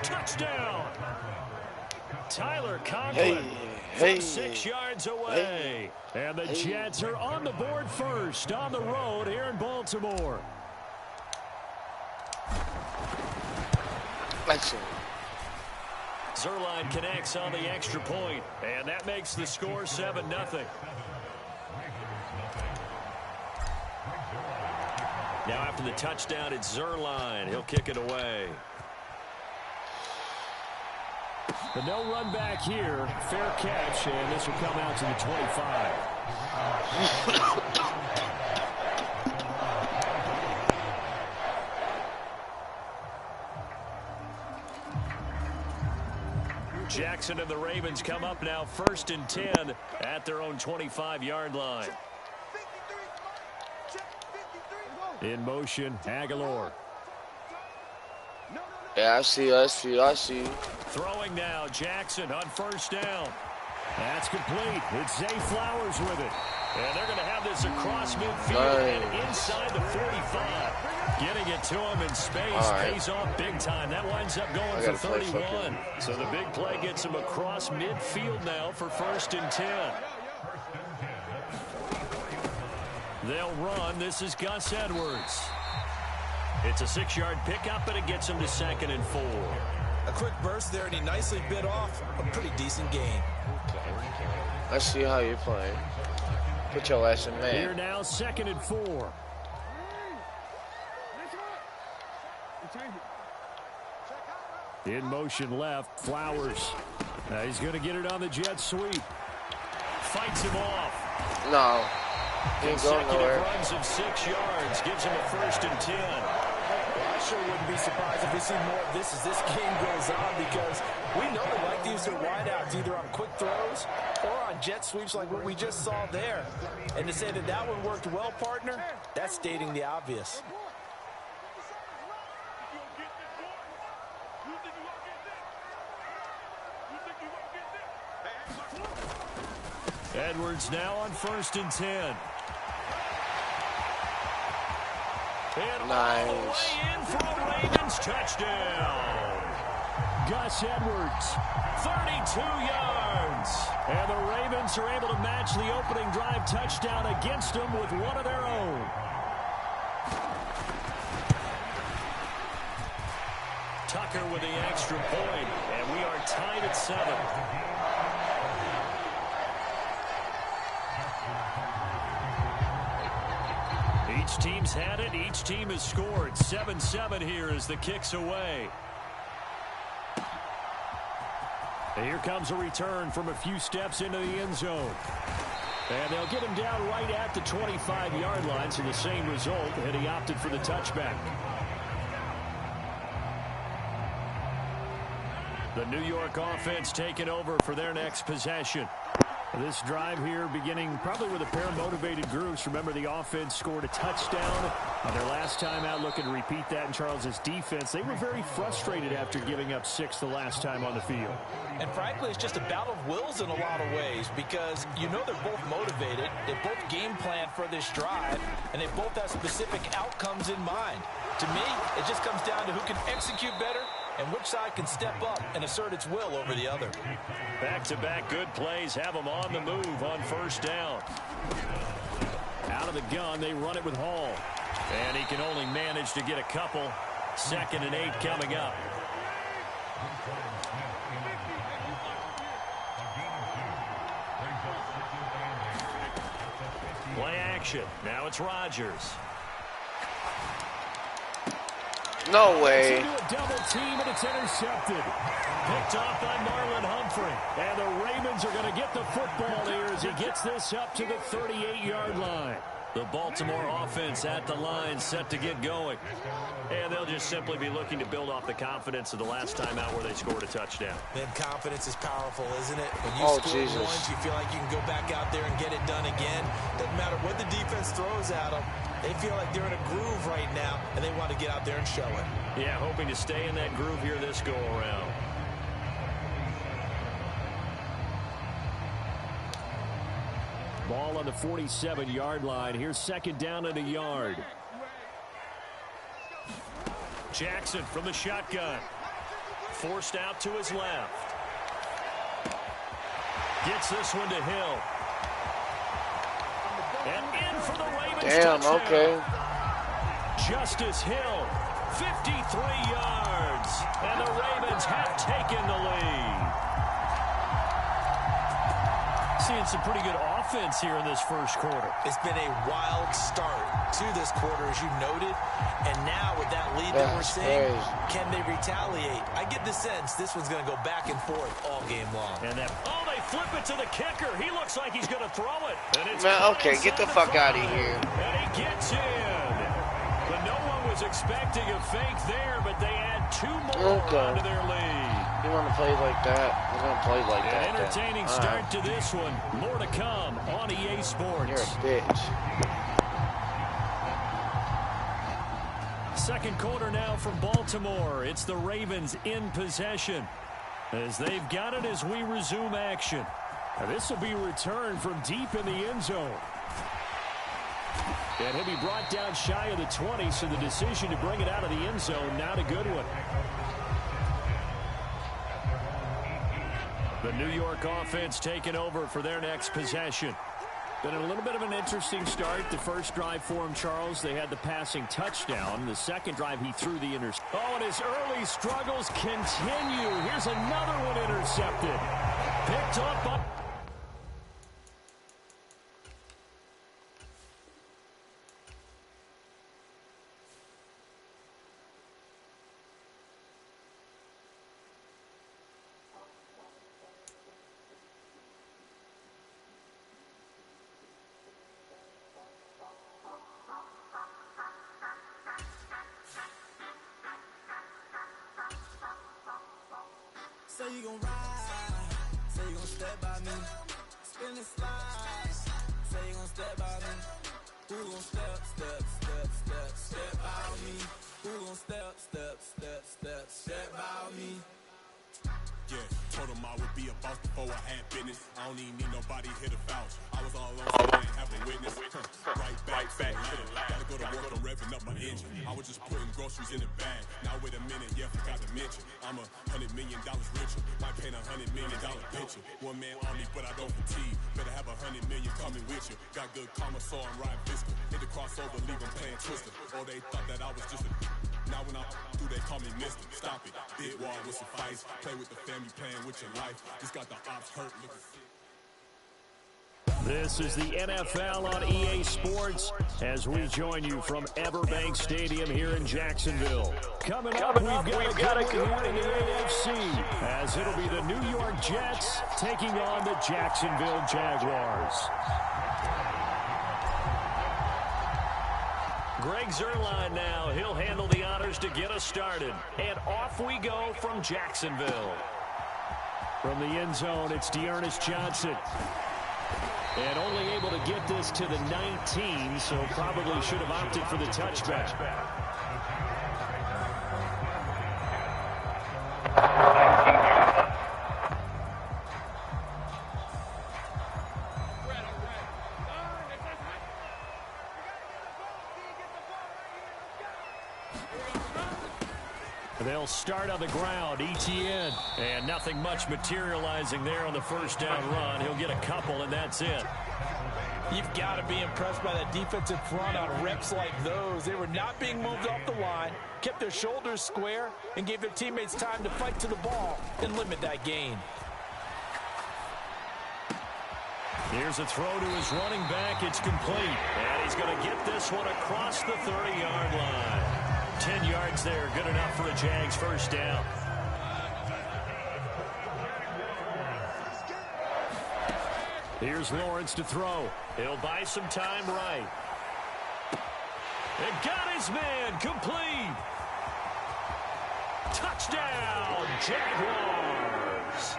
Touchdown. Tyler Conklin from 6 yards away. And the Jets are on the board first on the road here in Baltimore. Zerline connects on the extra point, and that makes the score 7-0. Now after the touchdown, it's Zerline. He'll kick it away. But no run back here. Fair catch, and this will come out to the 25. Jackson and the Ravens come up now first and 10 at their own 25-yard line. In motion, Aguilar. Yeah, I see. Throwing now, Jackson on first down. That's complete. It's Zay Flowers with it. And they're going to have this across midfield and inside the 45. Getting it to him in space pays off big time. That winds up going for 31. So the big play gets him across midfield now for first and 10. They'll run. This is Gus Edwards. It's a 6-yard pickup, and it gets him to 2nd and 4. A quick burst there, and he nicely bit off a pretty decent gain. I see how you're playing. Put your ass in man. Here now, 2nd and 4. In motion left, Flowers. Now he's going to get it on the jet sweep. Fights him off. No. He ain't going nowhere. Runs of 6 yards. Gives him a first and 10. Well, I sure wouldn't be surprised if we see more of this as this game goes on, because we know they like to use their wideouts either on quick throws or on jet sweeps like what we just saw there. And to say that that one worked well, partner, that's stating the obvious. Edwards now on first and 10. And all the way in for a Ravens touchdown. Gus Edwards, 32 yards. And the Ravens are able to match the opening drive touchdown against them with one of their own. Tucker with the extra point, and we are tied at 7. Each team's had it. Each team has scored. 7-7 here as the kick's away. And here comes a return from a few steps into the end zone. And they'll get him down right at the 25-yard line, so the same result, and he opted for the touchback. The New York offense taking over for their next possession. This drive here beginning probably with a pair of motivated groups. Remember, the offense scored a touchdown on their last time out, looking to repeat that in Charles's defense. They were very frustrated after giving up 6 the last time on the field. And frankly, it's just a battle of wills in a lot of ways because you know they're both motivated. They both game plan for this drive, and they both have specific outcomes in mind. To me, it just comes down to who can execute better and which side can step up and assert its will over the other. Back-to-back good plays have them on the move on first down. Out of the gun, they run it with Hall. And he can only manage to get a couple. 2nd and 8 coming up. Play action. Now it's Rodgers. No way. Into a double team, and it's intercepted. Picked off by Marlon Humphrey. And the Ravens are going to get the football here as he gets this up to the 38-yard line. The Baltimore offense at the line, set to get going. And they'll just simply be looking to build off the confidence of the last time out where they scored a touchdown. Man, confidence is powerful, isn't it? When you score once, you feel like you can go back out there and get it done again. Doesn't matter what the defense throws at them. They feel like they're in a groove right now, and they want to get out there and show it. Yeah, hoping to stay in that groove here this go-around. Ball on the 47-yard line. Here's 2nd down and a yard. Jackson from the shotgun. Forced out to his left. Gets this one to Hill. And in for the Ravens. Damn, touchdown. Okay. Justice Hill, 53 yards. And the Ravens have taken the lead. Seeing some pretty good offense here in this first quarter. It's been a wild start to this quarter, as you noted. And now with that lead that we're seeing, can they retaliate? I get the sense this one's going to go back and forth all game long. And that, oh, they flip it to the kicker. He looks like he's going to throw it. And it's Man, okay, get the fuck out of here. And he gets in. But no one was expecting a fake there, but they add 2 more onto their lead. You want to play like that? We're going to play like that. An entertaining start to this one. More to come on EA Sports. You're a bitch. Second quarter now from Baltimore. It's the Ravens in possession as they've got it as we resume action. Now this will be returned from deep in the end zone. And he'll be brought down shy of the 20, so the decision to bring it out of the end zone, not a good one. The New York offense taking over for their next possession. Been a little bit of an interesting start. The first drive for him, Charles, they had the passing touchdown. The second drive, he threw the interception. Oh, and his early struggles continue. Here's another one intercepted. Picked up. Say you gon' ride, say you gon' step by me, spin and slide, say you gon' step by me, who gon' step by me, who gon' step by me. Yeah, told him I would be a boss before I had business. I don't even need nobody here to vouch. I was all alone, so I didn't have a witness. Right back to the line. Gotta go to work, I'm revving up my engine. I was just putting groceries in the bag. Now wait a minute, yeah, forgot to mention. I'm $100 million richer. Might paint $100 million picture. One man army, but I don't fatigue. Better have $100 million coming with you. Got good karma, so I'm riding fiscal. Hit the crossover, leave them playing Twister. Or they thought that I was just a. Now when I do, they call me Mister. Stop it. Big wall with suffice. Play with the family, playing with your life. Just got the ops hurt. This is the NFL on EA Sports as we join you from Everbank Stadium here in Jacksonville. Coming up, we've got a good one in the AFC as it'll be the New York Jets taking on the Jacksonville Jaguars. Greg Zuerlein now. He'll handle the honors to get us started. And off we go from Jacksonville. From the end zone, it's Dearness Johnson. And only able to get this to the 19, so probably should have opted for the touchback. They'll start on the ground, ETN. And nothing much materializing there on the first down run. He'll get a couple, and that's it. You've got to be impressed by that defensive front on reps like those. They were not being moved off the line, kept their shoulders square, and gave their teammates time to fight to the ball and limit that gain. Here's a throw to his running back. It's complete. And he's going to get this one across the 30-yard line. 10 yards there, good enough for a Jags first down. Here's Lawrence to throw. He'll buy some time right. And got his man, complete. Touchdown, Jaguars.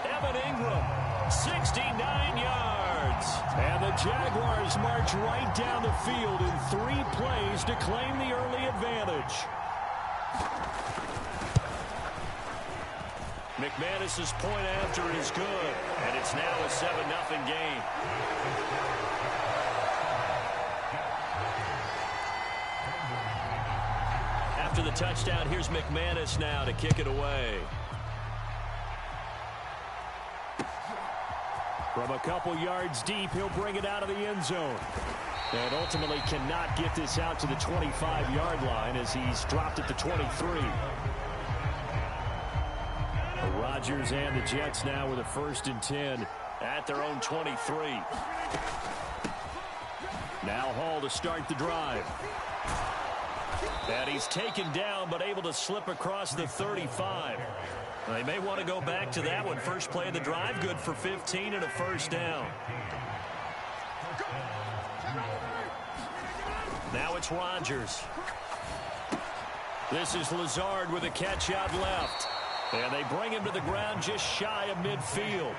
Evan Ingram, 69 yards. And the Jaguars march right down the field in 3 plays to claim the early advantage. McManus's point after is good, and it's now a 7-0 game. After the touchdown, here's McManus now to kick it away. From a couple yards deep, he'll bring it out of the end zone. And ultimately cannot get this out to the 25-yard line as he's dropped at the 23. The Rodgers and the Jets now with a 1st and 10 at their own 23. Now Hall to start the drive. And he's taken down but able to slip across the 35. They may want to go back to that one. First play of the drive, good for 15 and a first down. Now it's Rodgers. This is Lazard with a catch out left. And they bring him to the ground just shy of midfield.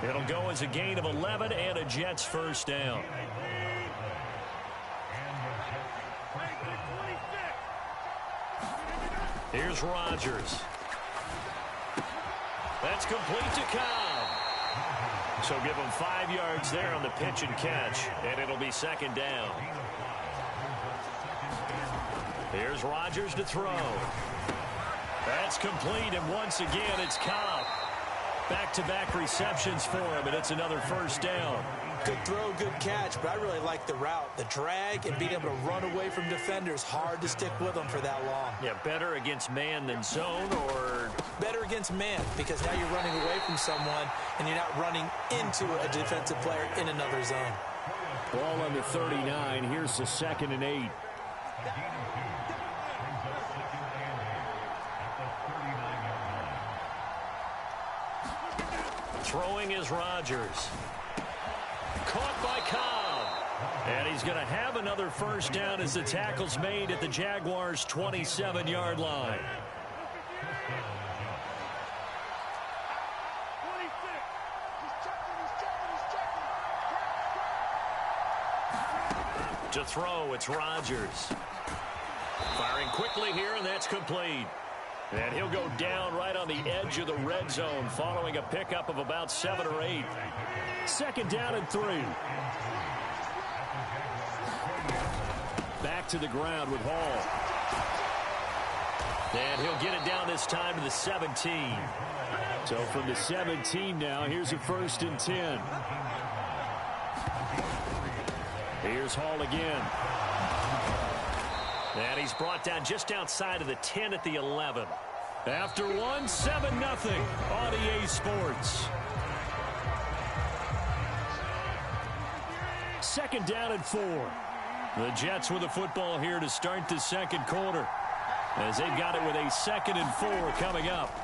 It'll go as a gain of 11 and a Jets first down. Here's Rodgers. That's complete to Cobb. So give him 5 yards there on the pitch and catch, and it'll be 2nd down. Here's Rodgers to throw. That's complete, and once again, it's Cobb. Back-to-back receptions for him, and it's another first down. Good throw, good catch, but I really like the route. The drag and being able to run away from defenders, hard to stick with them for that long. Yeah, better against man than zone, or? Better against man, because now you're running away from someone, and you're not running into a defensive player in another zone. Ball on the 39. Here's the 2nd and 8. Throwing is Rodgers. Caught by Cobb. And he's going to have another first down as the tackle's made at the Jaguars' 27-yard line. To throw, it's Rodgers. Firing quickly here, and that's complete. And he'll go down right on the edge of the red zone following a pickup of about 7 or 8. 2nd down and 3. Back to the ground with Hall. And he'll get it down this time to the 17. So from the 17 now, here's a 1st and 10. Here's Hall again. And he's brought down just outside of the 10 at the 11. After one, 7-0 on EA Sports. 2nd down and 4. The Jets with the football here to start the 2nd quarter, as they've got it with a 2nd and 4 coming up.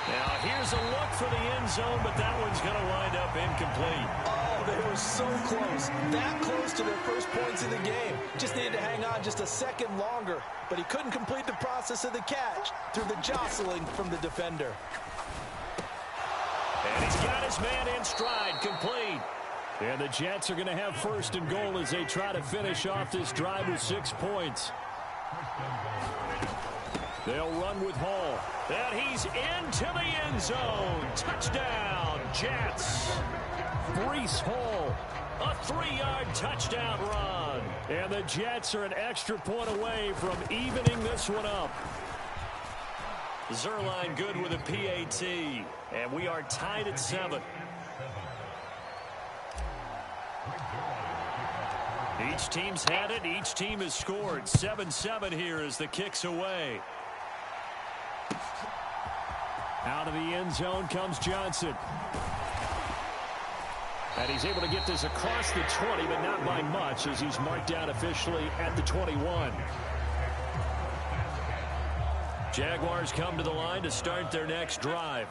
Now here's a look for the end zone, but that one's going to wind up incomplete. Oh, they were so close. That close to their first points in the game. Just needed to hang on just a second longer, but he couldn't complete the process of the catch through the jostling from the defender. And he's got his man in stride, complete. And the Jets are going to have first and goal as they try to finish off this drive with 6 points. They'll run with Hall. And he's into the end zone. Touchdown, Jets. Breece Hall, a 3-yard touchdown run. And the Jets are an extra point away from evening this one up. Zerline good with a PAT. And we are tied at 7. Each team's had it. Each team has scored. 7-7 here as the kick's away. Out of the end zone comes Johnson. And he's able to get this across the 20, but not by much as he's marked down officially at the 21. Jaguars come to the line to start their next drive.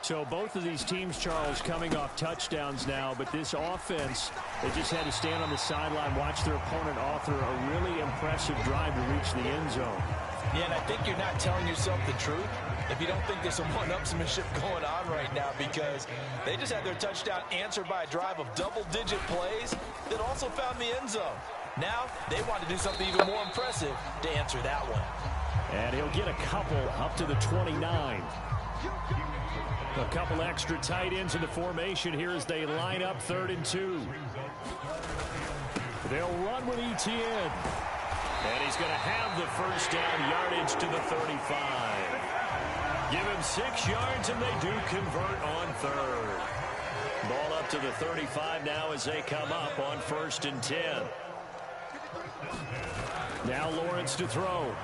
So both of these teams, Charles, coming off touchdowns now, but this offense, they just had to stand on the sideline, watch their opponent author a really impressive drive to reach the end zone. Yeah, and I think you're not telling yourself the truth if you don't think there's some one-upsmanship going on right now, because they just had their touchdown answered by a drive of double-digit plays that also found the end zone. Now they want to do something even more impressive to answer that one. And he'll get a couple up to the 29. A couple extra tight ends in the formation here as they line up 3rd and 2. They'll run with Etienne. And he's going to have the first down, yardage to the 35. Give him 6 yards, and they do convert on 3rd. Ball up to the 35 now as they come up on 1st and 10. Now Lawrence to throw.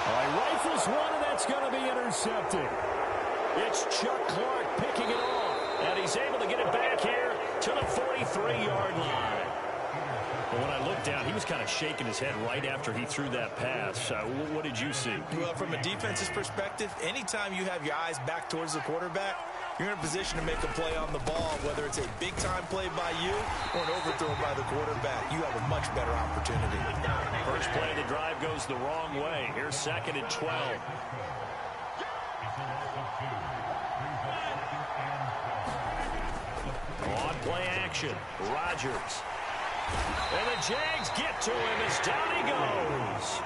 All right, rifles one, and that's going to be intercepted. It's Chuck Clark picking it off, and he's able to get it back here to the 43-yard line. But when I looked down, he was kind of shaking his head right after he threw that pass. What did you see? Well, from a defense's perspective, anytime you have your eyes back towards the quarterback, you're in a position to make a play on the ball, whether it's a big-time play by you or an overthrow by the quarterback. You have a much better opportunity. First play of the drive goes the wrong way. Here's 2nd and 12. On play action, Rodgers. And the Jags get to him as down he goes.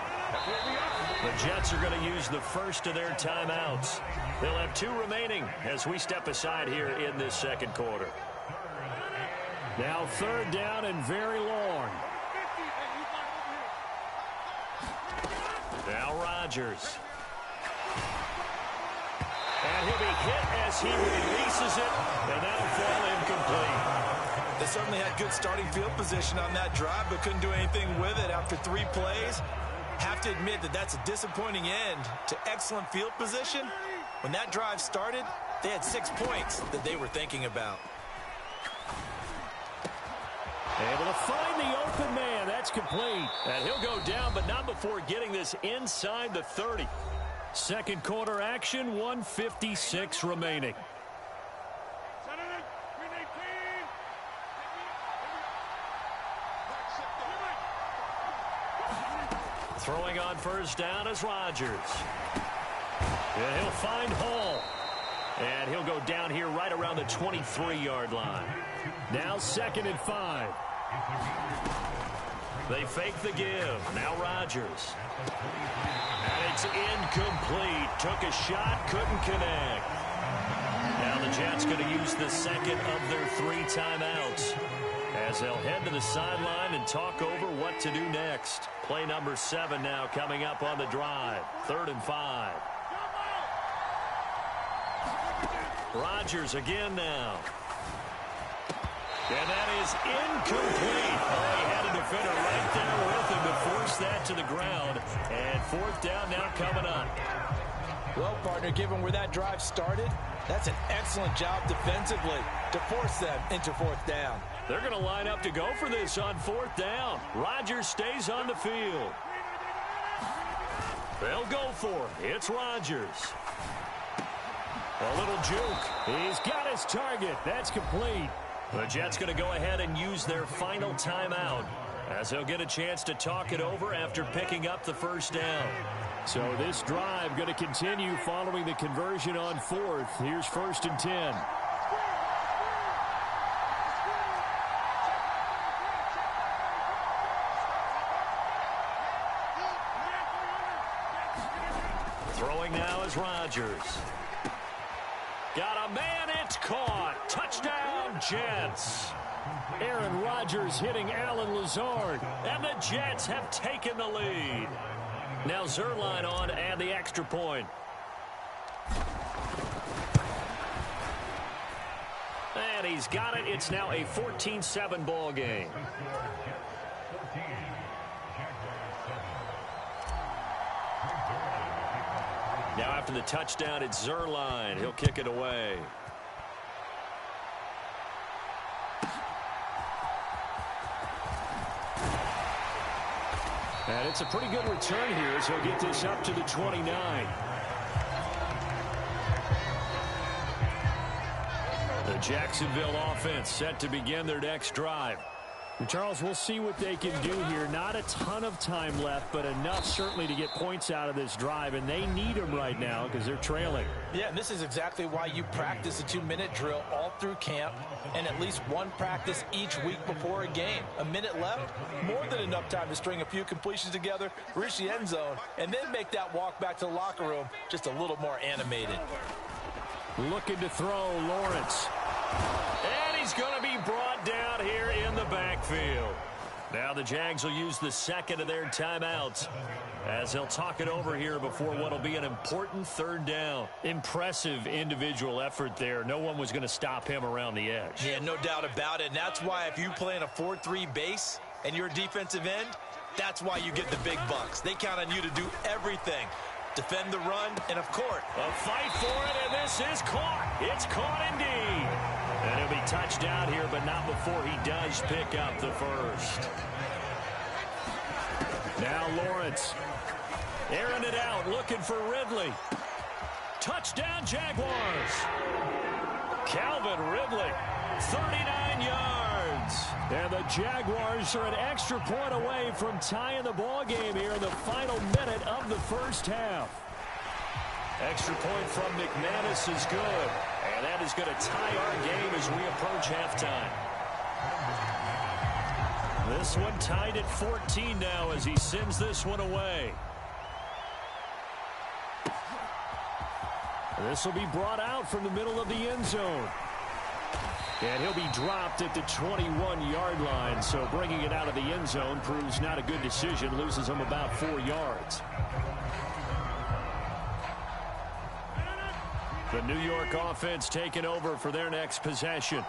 The Jets are going to use the first of their timeouts. They'll have 2 remaining as we step aside here in this 2nd quarter. Now 3rd down and very long. Now Rodgers. And he'll be hit as he releases it, and that'll fall incomplete. They certainly had good starting field position on that drive, but couldn't do anything with it after 3 plays. Have to admit that that's a disappointing end to excellent field position. When that drive started, they had 6 points that they were thinking about. Able to find the open man. That's complete. And he'll go down, but not before getting this inside the 30. 2nd quarter action, 1:56 remaining. Throwing on 1st down is Rodgers. And he'll find Hall. And he'll go down here right around the 23-yard line. Now 2nd and 5. They fake the give. Now Rodgers. And it's incomplete. Took a shot, couldn't connect. Now the Jets going to use the 2nd of their 3 timeouts as they'll head to the sideline and talk over what to do next. Play number 7 now coming up on the drive. 3rd and 5. Rodgers again now. And that is incomplete. Oh, he had a defender right there with him to force that to the ground. And 4th down now coming up. Well, partner, given where that drive started, that's an excellent job defensively to force them into 4th down. They're going to line up to go for this on 4th down. Rodgers stays on the field. They'll go for it. It's Rodgers. A little juke. He's got his target. That's complete. The Jets going to go ahead and use their final timeout as he'll get a chance to talk it over after picking up the first down. So this drive going to continue following the conversion on 4th. Here's 1st and 10. Throwing now is Rodgers. Got a man, it's caught. Touchdown, Jets. Aaron Rodgers hitting Alan Lazard. And the Jets have taken the lead. Now Zerline on and the extra point. And he's got it. It's now a 14-7 ball game. Now after the touchdown, it's Zerline. He'll kick it away. And it's a pretty good return here as he'll get this up to the 29. The Jacksonville offense set to begin their next drive. And Charles, we'll see what they can do here. Not a ton of time left, but enough certainly to get points out of this drive, and they need them right now because they're trailing. Yeah, and this is exactly why you practice a 2-minute drill all through camp and at least one practice each week before a game. A minute left, more than enough time to string a few completions together, reach the end zone, and then make that walk back to the locker room just a little more animated. Looking to throw, Lawrence. And he's going to be brought down here in the backfield. Now the Jags will use the second of their timeouts as they'll talk it over here before what will be an important third down. Impressive individual effort there. No one was going to stop him around the edge. Yeah, no doubt about it. And that's why if you play in a 4-3 base and you're a defensive end, that's why you get the big bucks. They count on you to do everything. Defend the run, and of course, a fight for it, and this is caught. It's caught indeed. And he'll be touched down here, but not before he does pick up the first. Now Lawrence. Airing it out, looking for Ridley. Touchdown, Jaguars. Calvin Ridley, 39 yards. And the Jaguars are an extra point away from tying the ball game here in the final minute of the first half. Extra point from McManus is good. And that is going to tie our game as we approach halftime. This one tied at 14 now as he sends this one away. This will be brought out from the middle of the end zone. And he'll be dropped at the 21-yard line, so bringing it out of the end zone proves not a good decision, loses him about 4 yards. The New York offense taking over for their next possession.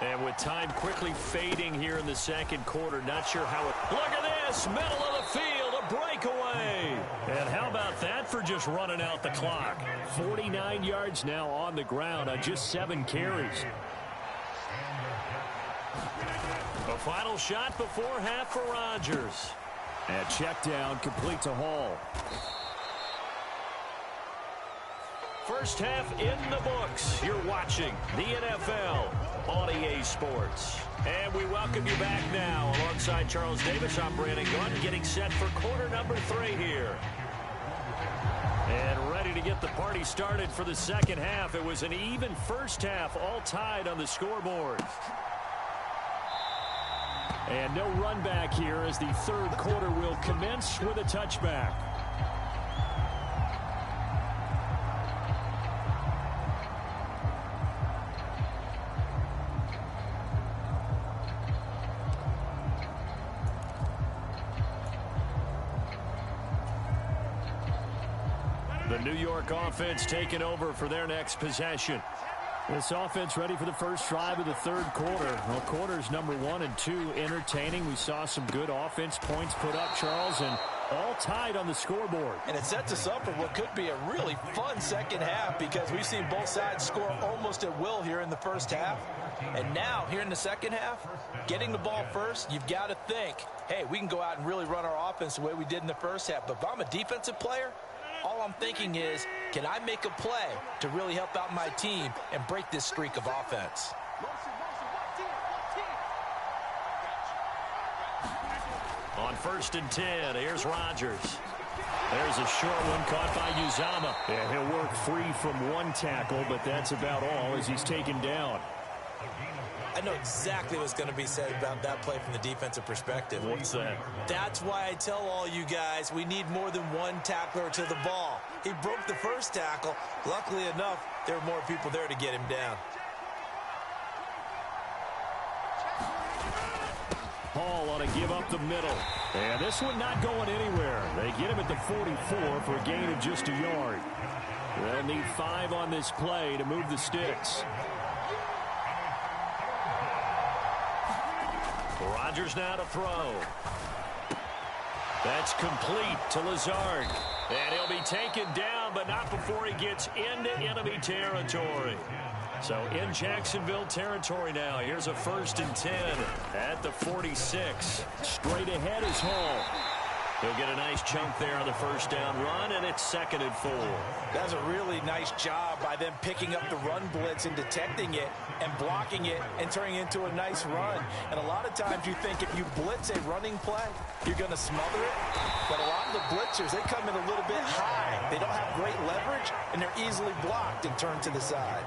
And with time quickly fading here in the second quarter, not sure how it... Look at this, middle of the field, a breakaway. And how about that for just running out the clock? 49 yards now on the ground on just 7 carries. A final shot before half for Rodgers. And check down, complete to Hall. First half in the books. You're watching the NFL on EA Sports. And we welcome you back now. Alongside Charles Davis, I'm Brandon Gunn, getting set for quarter number 3 here. And ready to get the party started for the second half. It was an even first half, all tied on the scoreboard. And no run back here as the third quarter will commence with a touchback. The New York offense taking over for their next possession. This offense ready for the first drive of the third quarter. Well, quarters number 1 and 2 entertaining. We saw some good offense points put up, Charles, and all tied on the scoreboard. And it sets us up for what could be a really fun second half because we've seen both sides score almost at will here in the first half. And now, here in the second half, getting the ball first, you've got to think, hey, we can go out and really run our offense the way we did in the first half. But if I'm a defensive player, all I'm thinking is, can I make a play to really help out my team and break this streak of offense? On 1st and 10, here's Rodgers. There's a short one caught by Uzama. Yeah, he'll work free from one tackle, but that's about all as he's taken down. I know exactly what's going to be said about that play from the defensive perspective. What's that? That's why I tell all you guys we need more than one tackler to the ball. He broke the first tackle. Luckily enough, there were more people there to get him down. Hall on a give up the middle. And this one not going anywhere. They get him at the 44 for a gain of just a yard. They'll need 5 on this play to move the sticks. Rodgers now to throw. That's complete to Lazard. And he'll be taken down, but not before he gets into enemy territory. So in Jacksonville territory now. Here's a 1st and 10 at the 46. Straight ahead is Hall. He'll get a nice chunk there on the 1st down run, and it's 2nd and 4. That's a really nice job by them picking up the run blitz and detecting it and blocking it and turning it into a nice run. And a lot of times you think if you blitz a running play, you're going to smother it. But a lot of the blitzers, they come in a little bit high. They don't have great leverage, and they're easily blocked and turned to the side.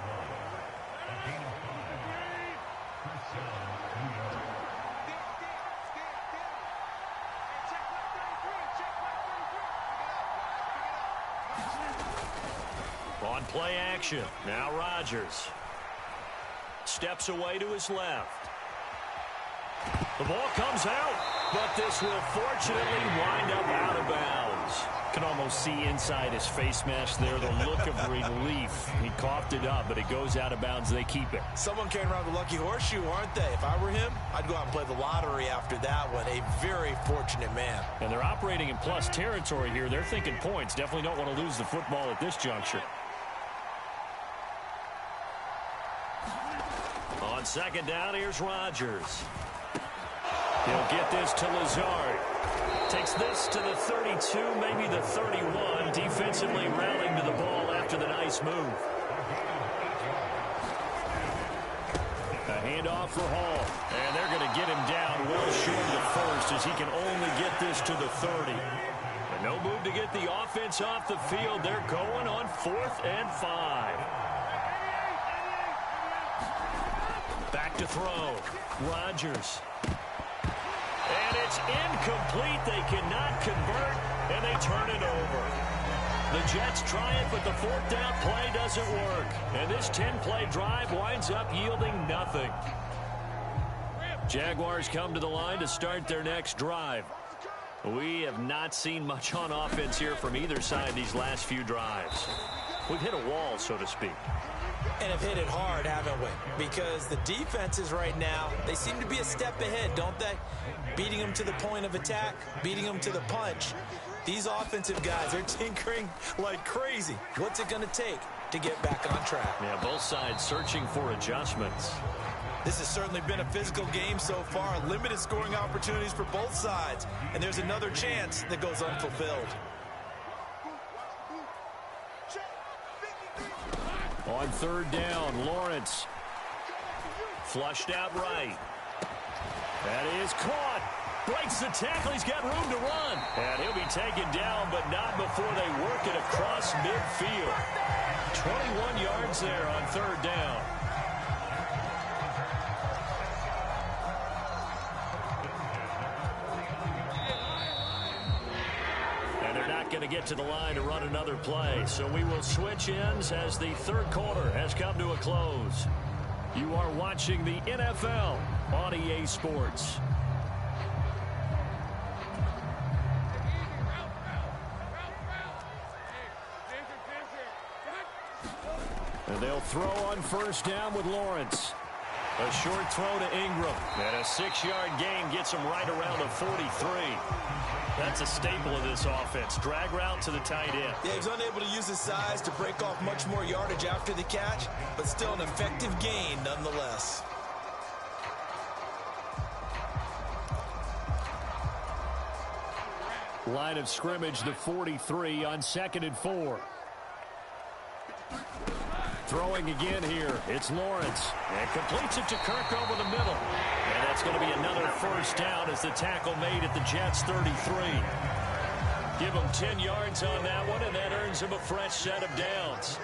On play action, now Rodgers. Steps away to his left. The ball comes out, but this will fortunately wind up out of bounds. Can almost see inside his face mask there the look of relief. He coughed it up, but it goes out of bounds. They keep it. Someone came around the lucky horseshoe, aren't they? If I were him, I'd go out and play the lottery after that one. A very fortunate man. And they're operating in plus territory here. They're thinking points. Definitely don't want to lose the football at this juncture. On 2nd down, here's Rodgers. He'll get this to Lazard. Takes this to the 32, maybe the 31. Defensively rallying to the ball after the nice move. A handoff for Hall. And they're going to get him down well short of the 1st as he can only get this to the 30. And no move to get the offense off the field. They're going on 4th and 5. Back to throw. Rodgers. And it's incomplete. They cannot convert, and they turn it over. The Jets try it, but the 4th down play doesn't work. And this 10-play drive winds up yielding nothing. Jaguars come to the line to start their next drive. We have not seen much on offense here from either side these last few drives. We've hit a wall, so to speak. And have hit it hard, haven't we? Because the defenses right now, they seem to be a step ahead, don't they? Beating them to the point of attack, beating them to the punch. These offensive guys are tinkering like crazy. What's it going to take to get back on track? Yeah, both sides searching for adjustments. This has certainly been a physical game so far. Limited scoring opportunities for both sides. And there's another chance that goes unfulfilled. On 3rd down, Lawrence. Flushed out right. That is caught. Breaks the tackle. He's got room to run. And he'll be taken down, but not before they work it across midfield. 21 yards there on 3rd down. Going to get to the line to run another play. So we will switch ends as the 3rd quarter has come to a close. You are watching the NFL on EA Sports. And they'll throw on 1st down with Lawrence. A short throw to Ingram. And a 6-yard gain gets him right around the 43. That's a staple of this offense. Drag route to the tight end. Yeah, he's unable to use his size to break off much more yardage after the catch, but still an effective gain nonetheless. Line of scrimmage, the 43 on 2nd and 4. Throwing again here. It's Lawrence. And completes it to Kirk over the middle. And that's going to be another first down as the tackle made at the Jets' 33. Give him 10 yards on that one, and that earns him a fresh set of downs.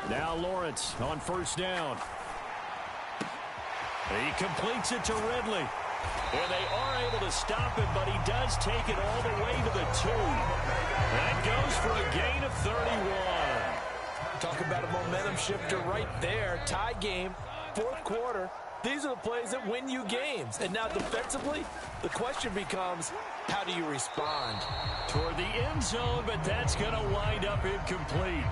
Now Lawrence on first down. He completes it to Ridley. And they are able to stop him, but he does take it all the way to the 2. That goes for a gain of 31. Talk about a momentum shifter right there. Tie game, fourth quarter. These are the plays that win you games. And now defensively, the question becomes, how do you respond? Toward the end zone, but that's going to wind up incomplete.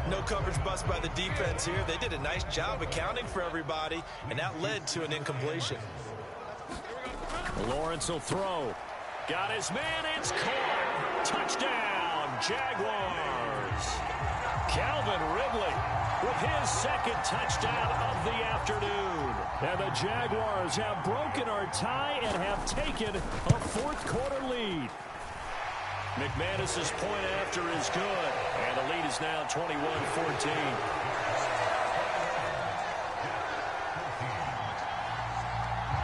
No coverage bust by the defense here. They did a nice job accounting for everybody, and that led to an incompletion. Lawrence will throw. Got his man. It's caught. Touchdown, Jaguars. Calvin Ridley with his second touchdown of the afternoon. And the Jaguars have broken our tie and have taken a fourth quarter lead. McManus's point after is good. And the lead is now 21-14.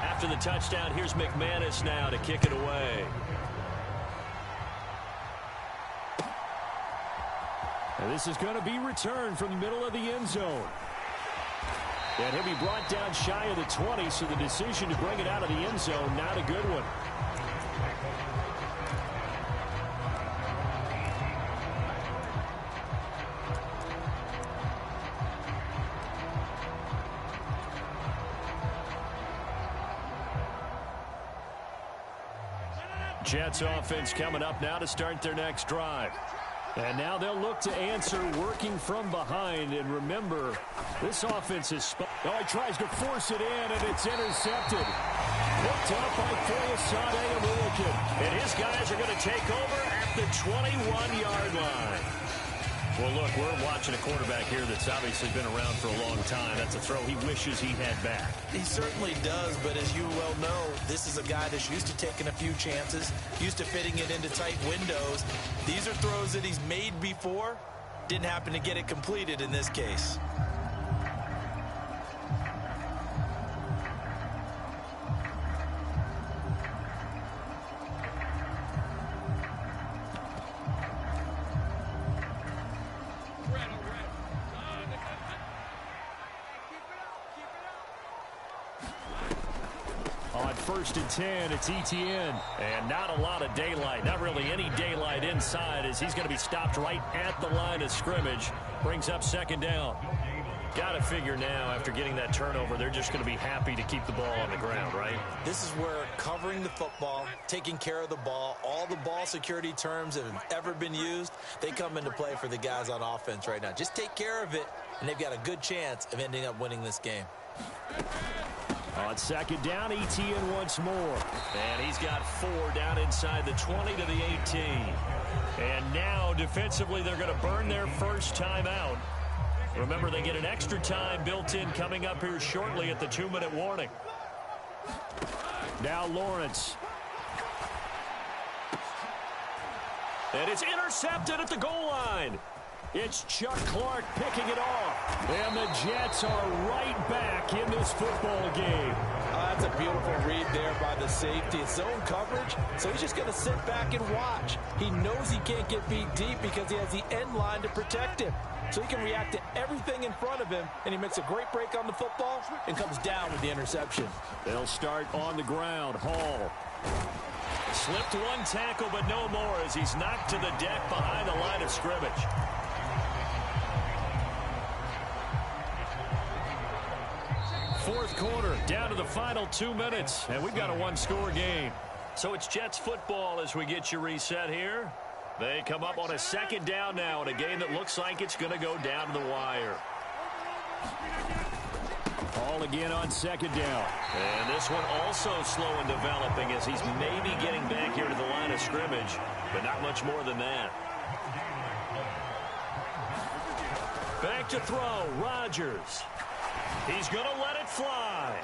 After the touchdown, here's McManus now to kick it away. And this is going to be returned from the middle of the end zone. And he'll be brought down shy of the 20, so the decision to bring it out of the end zone, not a good one. Jets offense coming up now to start their next drive. And now they'll look to answer working from behind. And remember, this offense is... Oh, he tries to force it in, and it's intercepted. Picked up by Foyesade American. And his guys are going to take over at the 21-yard line. Well, look, we're watching a quarterback here that's obviously been around for a long time. That's a throw he wishes he had back. He certainly does, but as you well know, this is a guy that's used to taking a few chances, used to fitting it into tight windows. These are throws that he's made before. Didn't happen to get it completed in this case. First and 10, it's Etienne. And not a lot of daylight, not really any daylight inside, as he's going to be stopped right at the line of scrimmage. Brings up second down. Got to figure now, after getting that turnover, they're just going to be happy to keep the ball on the ground, right? This is where covering the football, taking care of the ball, all the ball security terms that have ever been used, they come into play for the guys on offense right now. Just take care of it, and they've got a good chance of ending up winning this game. On second down, Etienne once more. And he's got 4 down inside the 20 to the 18. And now, defensively, they're going to burn their first time out. Remember, they get an extra time built in coming up here shortly at the 2-minute warning. Now Lawrence. And it's intercepted at the goal line. It's Chuck Clark picking it off. And the Jets are right back in this football game. That's a beautiful read there by the safety. It's zone coverage, so he's just going to sit back and watch. He knows he can't get beat deep because he has the end line to protect him. So he can react to everything in front of him, and he makes a great break on the football and comes down with the interception. They'll start on the ground. Hall slipped one tackle, but no more as he's knocked to the deck behind the line of scrimmage. Fourth quarter, down to the final 2 minutes, and we've got a one-score game. So it's Jets football as we get you reset here. They come up on a second down now in a game that looks like it's going to go down to the wire. Hall again on second down. And this one also slow in developing as he's maybe getting back here to the line of scrimmage, but not much more than that. Back to throw, Rodgers. He's going to let it fly.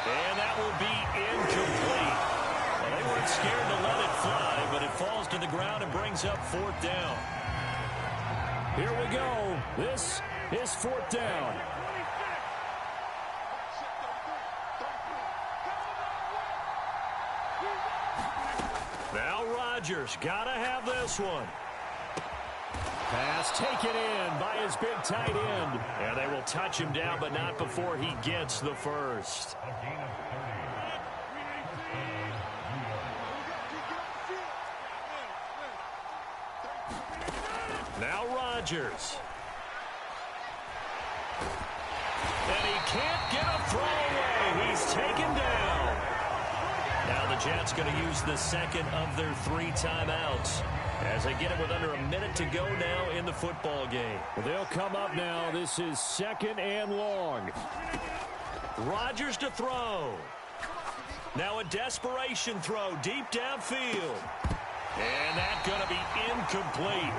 And that will be incomplete. Well, they weren't scared to let it fly, but it falls to the ground and brings up 4th down. Here we go. This is 4th down. Now Rodgers got to have this one. Pass taken in by his big tight end. And they will touch him down, but not before he gets the first. Now Rodgers. And he can't get a throw away. He's taken down. Now the Jets going to use the second of their 3 timeouts as they get it with under a minute to go now in the football game. Well, they'll come up now. This is 2nd and long. Rodgers to throw. Now a desperation throw deep downfield. And that's going to be incomplete.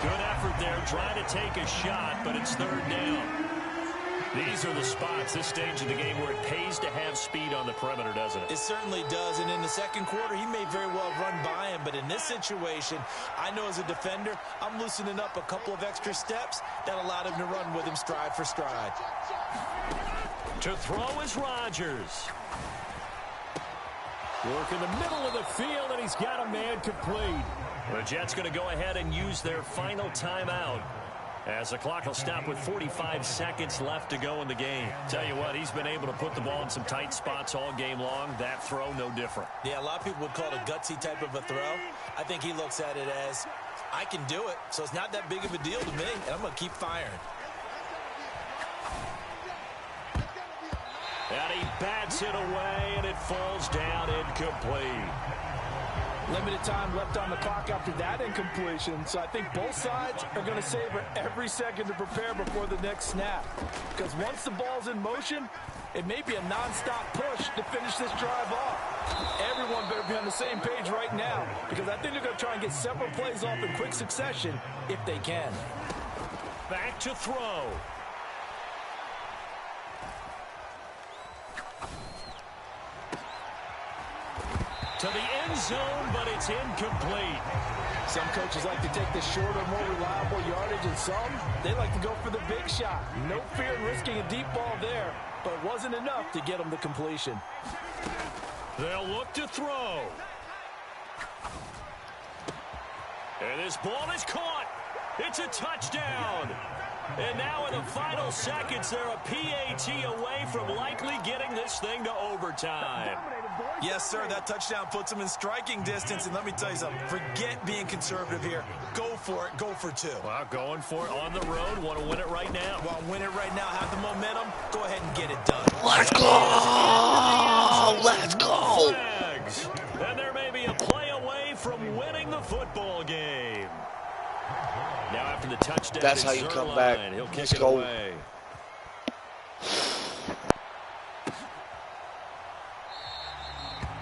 Good effort there trying to take a shot, but it's 3rd down. These are the spots, this stage of the game, where it pays to have speed on the perimeter, doesn't it? It certainly does, and in the second quarter, he may very well run by him, but in this situation, I know as a defender, I'm loosening up a couple of extra steps that allowed him to run with him stride for stride. To throw is Rodgers. Work in the middle of the field, and he's got a man complete. The Jets going to go ahead and use their final timeout as the clock will stop with 45 seconds left to go in the game. Tell you what, he's been able to put the ball in some tight spots all game long. That throw, no different. Yeah, a lot of people would call it a gutsy type of a throw. I think he looks at it as, I can do it, so it's not that big of a deal to me, and I'm going to keep firing. And he bats it away, and it falls down incomplete. Limited time left on the clock after that incompletion, so I think both sides are going to savor every second to prepare before the next snap. Because once the ball's in motion, it may be a non-stop push to finish this drive off. Everyone better be on the same page right now, because I think they're going to try and get several plays off in quick succession if they can. Back to throw. To the end zone, but it's incomplete. Some coaches like to take the shorter, more reliable yardage, and some, they like to go for the big shot. No fear in risking a deep ball there, but it wasn't enough to get them the completion. They'll look to throw. And this ball is caught. It's a touchdown. And now in the final seconds, they're a PAT away from likely getting this thing to overtime. Yes, sir, that touchdown puts them in striking distance. And let me tell you something, forget being conservative here. Go for it, go for 2. Well, going for it on the road. Want to win it right now. Want to win it right now, have the momentum, go ahead and get it done. Let's go! Let's go! Flags. And there may be a play away from winning the football game. Now after the touchdown, that's how you come back. He'll kick Let's it go. away.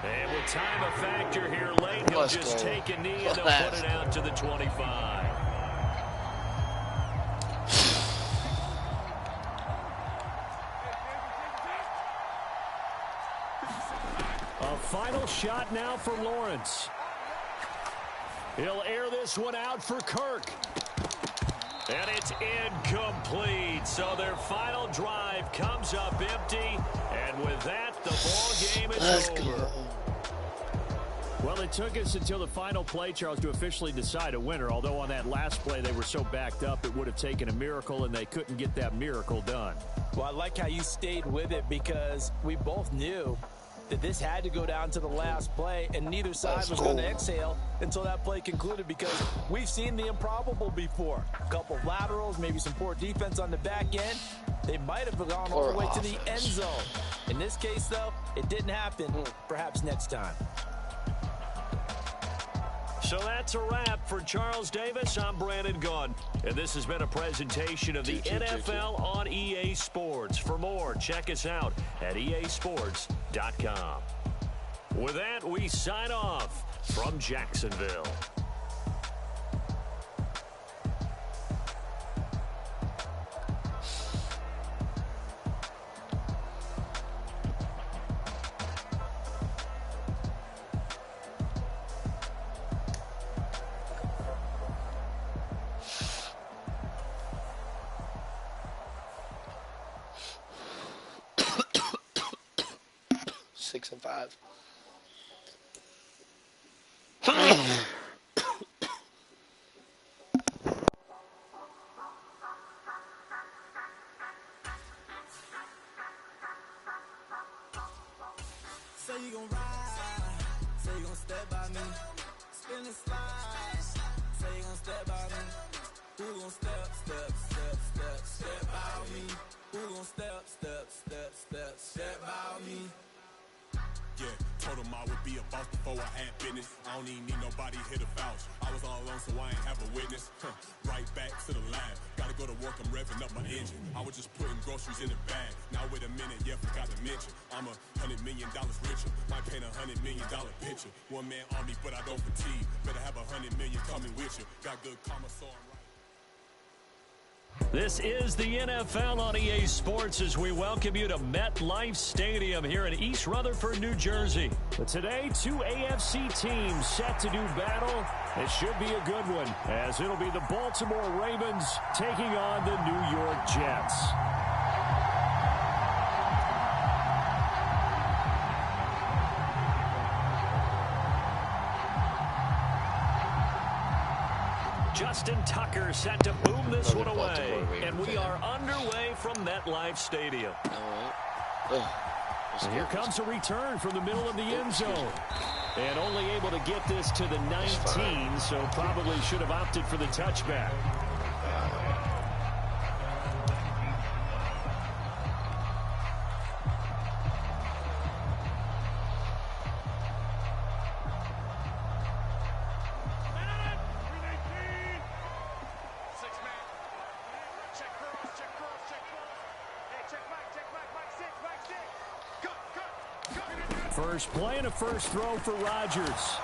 And with time a factor here late, he'll just take a knee and they'll put it out to the 25. A final shot now for Lawrence. He'll air this one out for Kirk. And it's incomplete. So their final drive comes up empty. And with that, the ball game is over. Well, it took us until the final play, Charles, to officially decide a winner. Although on that last play they were so backed up, it would have taken a miracle, and they couldn't get that miracle done. Well, I like how you stayed with it because we both knew that this had to go down to the last play, and neither side was going to exhale until that play concluded because we've seen the improbable before. A couple of laterals, maybe some poor defense on the back end. They might have gone all the way to the end zone. In this case, though, it didn't happen. Perhaps next time. So that's a wrap for Charles Davis. I'm Brandon Gunn. And this has been a presentation of the NFL on EA Sports. For more, check us out at easports.com. With that, we sign off from Jacksonville. 6 and 5. Say you gon' ride, say you gon' step by me, spin and slide, say you gon' step by me, who gon' step by me, who gon' step by me. Yeah, told him I would be a boss before I had business. I don't even need nobody here to vouch. I was all alone, so I ain't have a witness. Right back to the lab. Gotta go to work, I'm revving up my engine. I was just putting groceries in the bag. Now wait a minute, yeah, forgot to mention. I'm $100 million richer. Might paint $100 million picture. One man army, but I don't fatigue. Better have 100 million coming with you. Got good karma, so I'm right. This is the NFL on EA Sports as we welcome you to MetLife Stadium here in East Rutherford, New Jersey. But today, two AFC teams set to do battle. It should be a good one, as it'll be the Baltimore Ravens taking on the New York Jets. Justin Tucker set to boom this one away. And we are underway from MetLife Stadium. And here comes a return from the middle of the end zone. And only able to get this to the 19, so probably should have opted for the touchback. First play and a first throw for Rodgers.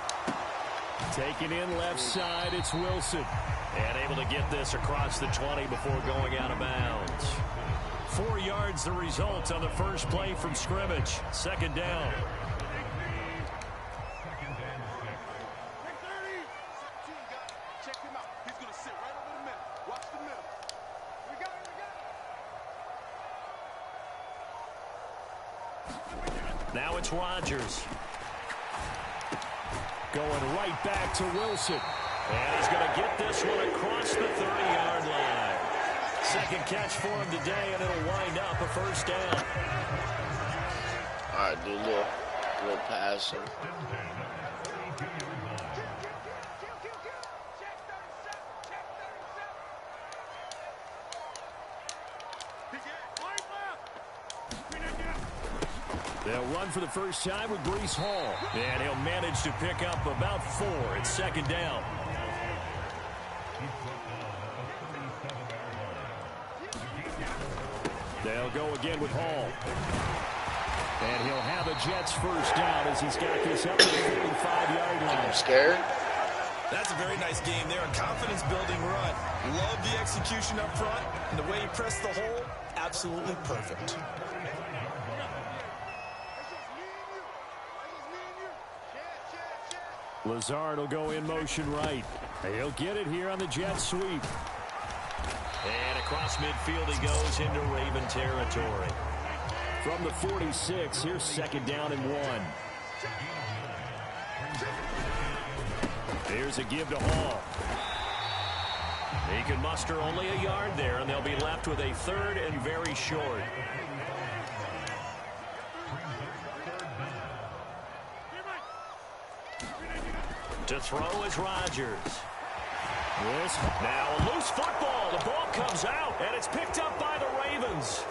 Taken in left side, it's Wilson. And able to get this across the 20 before going out of bounds. 4 yards the result on the first play from scrimmage. Second down. Now it's Rodgers. Going right back to Wilson. And he's going to get this one across the 30-yard line. Second catch for him today, and it'll wind up a first down. All right, do a little passing. They'll run for the first time with Breece Hall. And he'll manage to pick up about 4. It's second down. They'll go again with Hall. And he'll have a Jets first down as he's got this up to the 45-yard line. I'm scared. That's a very nice game there. A confidence-building run. Love the execution up front. And the way he pressed the hole, absolutely perfect. Lazard will go in motion right. He'll get it here on the jet sweep. And across midfield he goes into Raven territory. From the 46, here's second down and 1. Here's a give to Hall. He can muster only a yard there, and they'll be left with a third and very short. To throw is Rodgers. This now a loose football. The ball comes out, and it's picked up by the Ravens.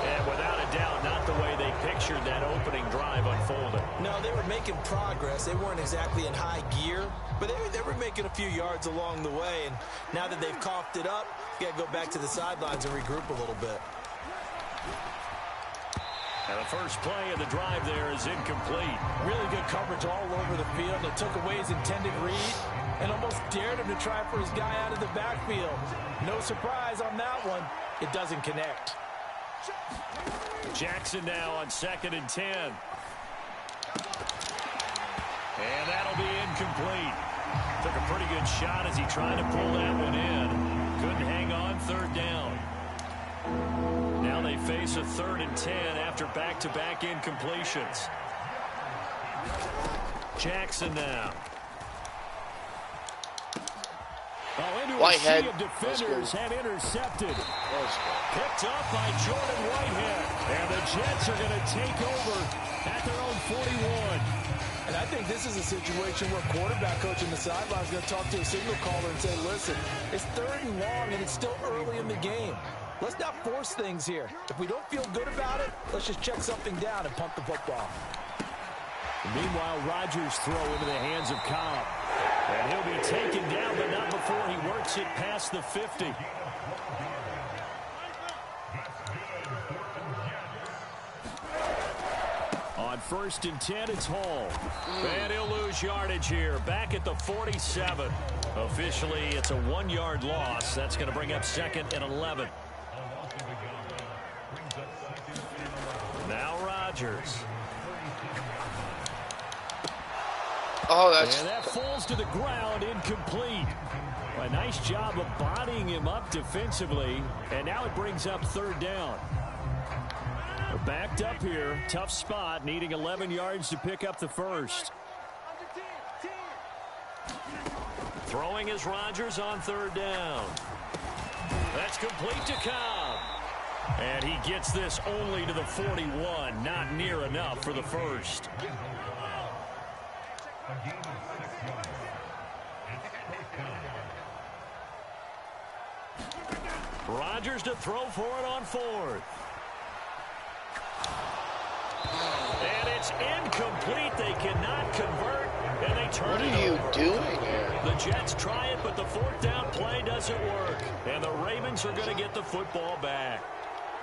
And without a doubt, not the way they pictured that opening drive unfolding. No, they were making progress. They weren't exactly in high gear, but they were making a few yards along the way. And now that they've coughed it up, you got to go back to the sidelines and regroup a little bit. And the first play of the drive there is incomplete. Really good coverage all over the field. They took away his intended read and almost dared him to try for his guy out of the backfield. No surprise on that one. It doesn't connect. Jackson now on 2nd and 10. And that'll be incomplete. Took a pretty good shot as he tried to pull that one in. Couldn't hang on, third down. Now they face Here's a 3rd and 10 after back-to-back incompletions. Jackson now. Oh, into Whitehead. a sea of defenders, had intercepted. Picked up by Jordan Whitehead. And the Jets are going to take over at their own 41. And I think this is a situation where quarterback coach in the sideline is going to talk to a signal caller and say, listen, it's 3rd and long and it's still early in the game. Let's not force things here. If we don't feel good about it, let's just check something down and punt the football. Meanwhile, Rodgers throw into the hands of Cobb. And he'll be taken down, but not before he works it past the 50. On 1st and 10, it's Hall. And he'll lose yardage here. Back at the 47. Officially, it's a 1-yard loss. That's going to bring up 2nd and 11. Now Rodgers. Oh, that's... And that falls to the ground, incomplete. A nice job of bodying him up defensively. And now it brings up 3rd down. They're backed up here. Tough spot, needing 11 yards to pick up the 1st. Throwing is Rodgers on 3rd down. That's complete to Cobb. And he gets this only to the 41. Not near enough for the 1st. Rodgers to throw for it on 4th. And it's incomplete. They cannot convert, and they turn it over. What are you doing here? The Jets try it, but the 4th down play doesn't work. And the Ravens are going to get the football back.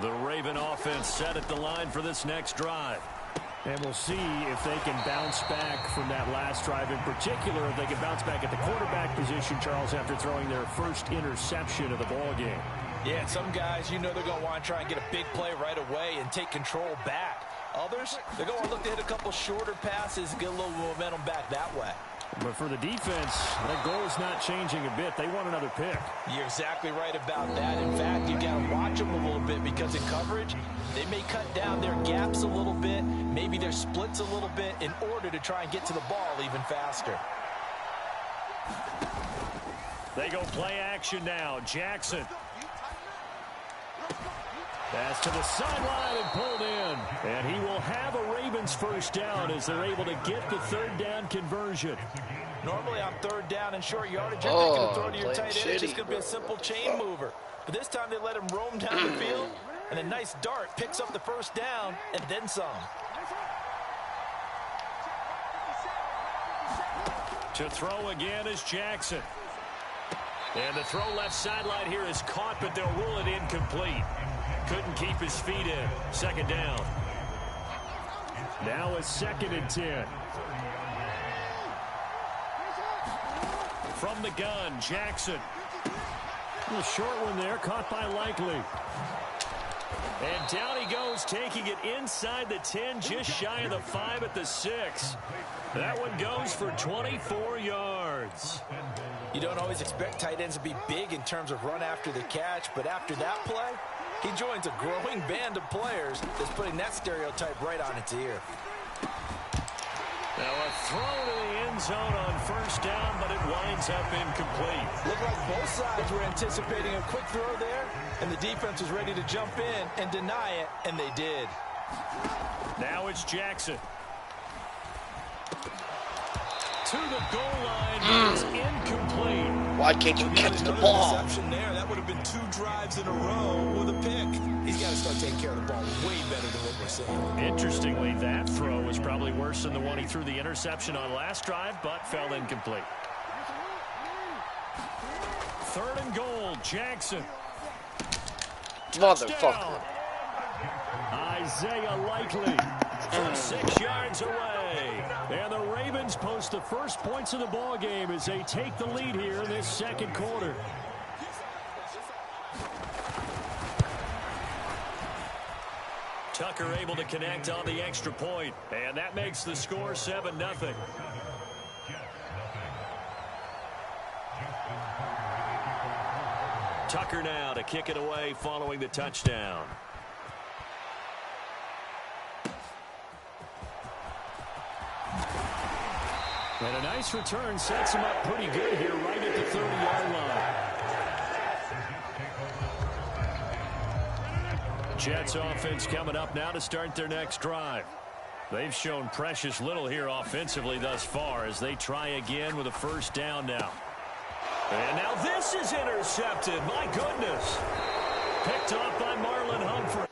The Raven offense set at the line for this next drive. And we'll see if they can bounce back from that last drive. In particular, if they can bounce back at the quarterback position, Charles, after throwing their first interception of the ball game. Yeah, some guys, you know they're going to want to try and get a big play right away and take control back. Others, they're going to look to hit a couple shorter passes, get a little momentum back that way. But for the defense, that goal is not changing a bit. They want another pick. You're exactly right about that. In fact, you got to watch them a little bit because in coverage, they may cut down their gaps a little bit, maybe their splits a little bit in order to try and get to the ball even faster. They go play action now. Jackson. Pass to the sideline and pulled in. And he will have a Ravens 1st down as they're able to get the 3rd down conversion. Normally on 3rd down and short yardage, you're thinking of throwing to your tight end. It's just going to be a simple chain mover. But this time they let him roam down the field, and a nice dart picks up the 1st down and then some. To throw again is Jackson. And the throw left sideline here is caught, but they'll rule it incomplete. Couldn't keep his feet in. 2nd down. Now it's 2nd and 10. From the gun, Jackson. A short one there, caught by Likely. And down he goes, taking it inside the 10, just shy of the 5 at the 6. That one goes for 24 yards. You don't always expect tight ends to be big in terms of run after the catch, but after that play, he joins a growing band of players that's putting that stereotype right on its ear. Now a throw to the end zone on 1st down, but it winds up incomplete. Looked like both sides were anticipating a quick throw there, and the defense was ready to jump in and deny it, and they did. Now it's Jackson. To the goal line, but it's incomplete. Why can't you catch the ball? There. That would have been 2 drives in a row with a pick. He's got to start taking care of the ball way better than what we're seeing. Interestingly, that throw was probably worse than the one he threw the interception on last drive, but fell incomplete. 3rd and goal, Jackson. Motherfucker. Isaiah Likely from 6 yards away. And the Ravens post the first points of the ball game as they take the lead here in this 2nd quarter. Tucker able to connect on the extra point, and that makes the score 7-0. Tucker now to kick it away following the touchdown. And a nice return sets him up pretty good here right at the 30-yard line. Jets offense coming up now to start their next drive. They've shown precious little here offensively thus far as they try again with a first down now. And now this is intercepted. My goodness. Picked off by Marlon Humphrey.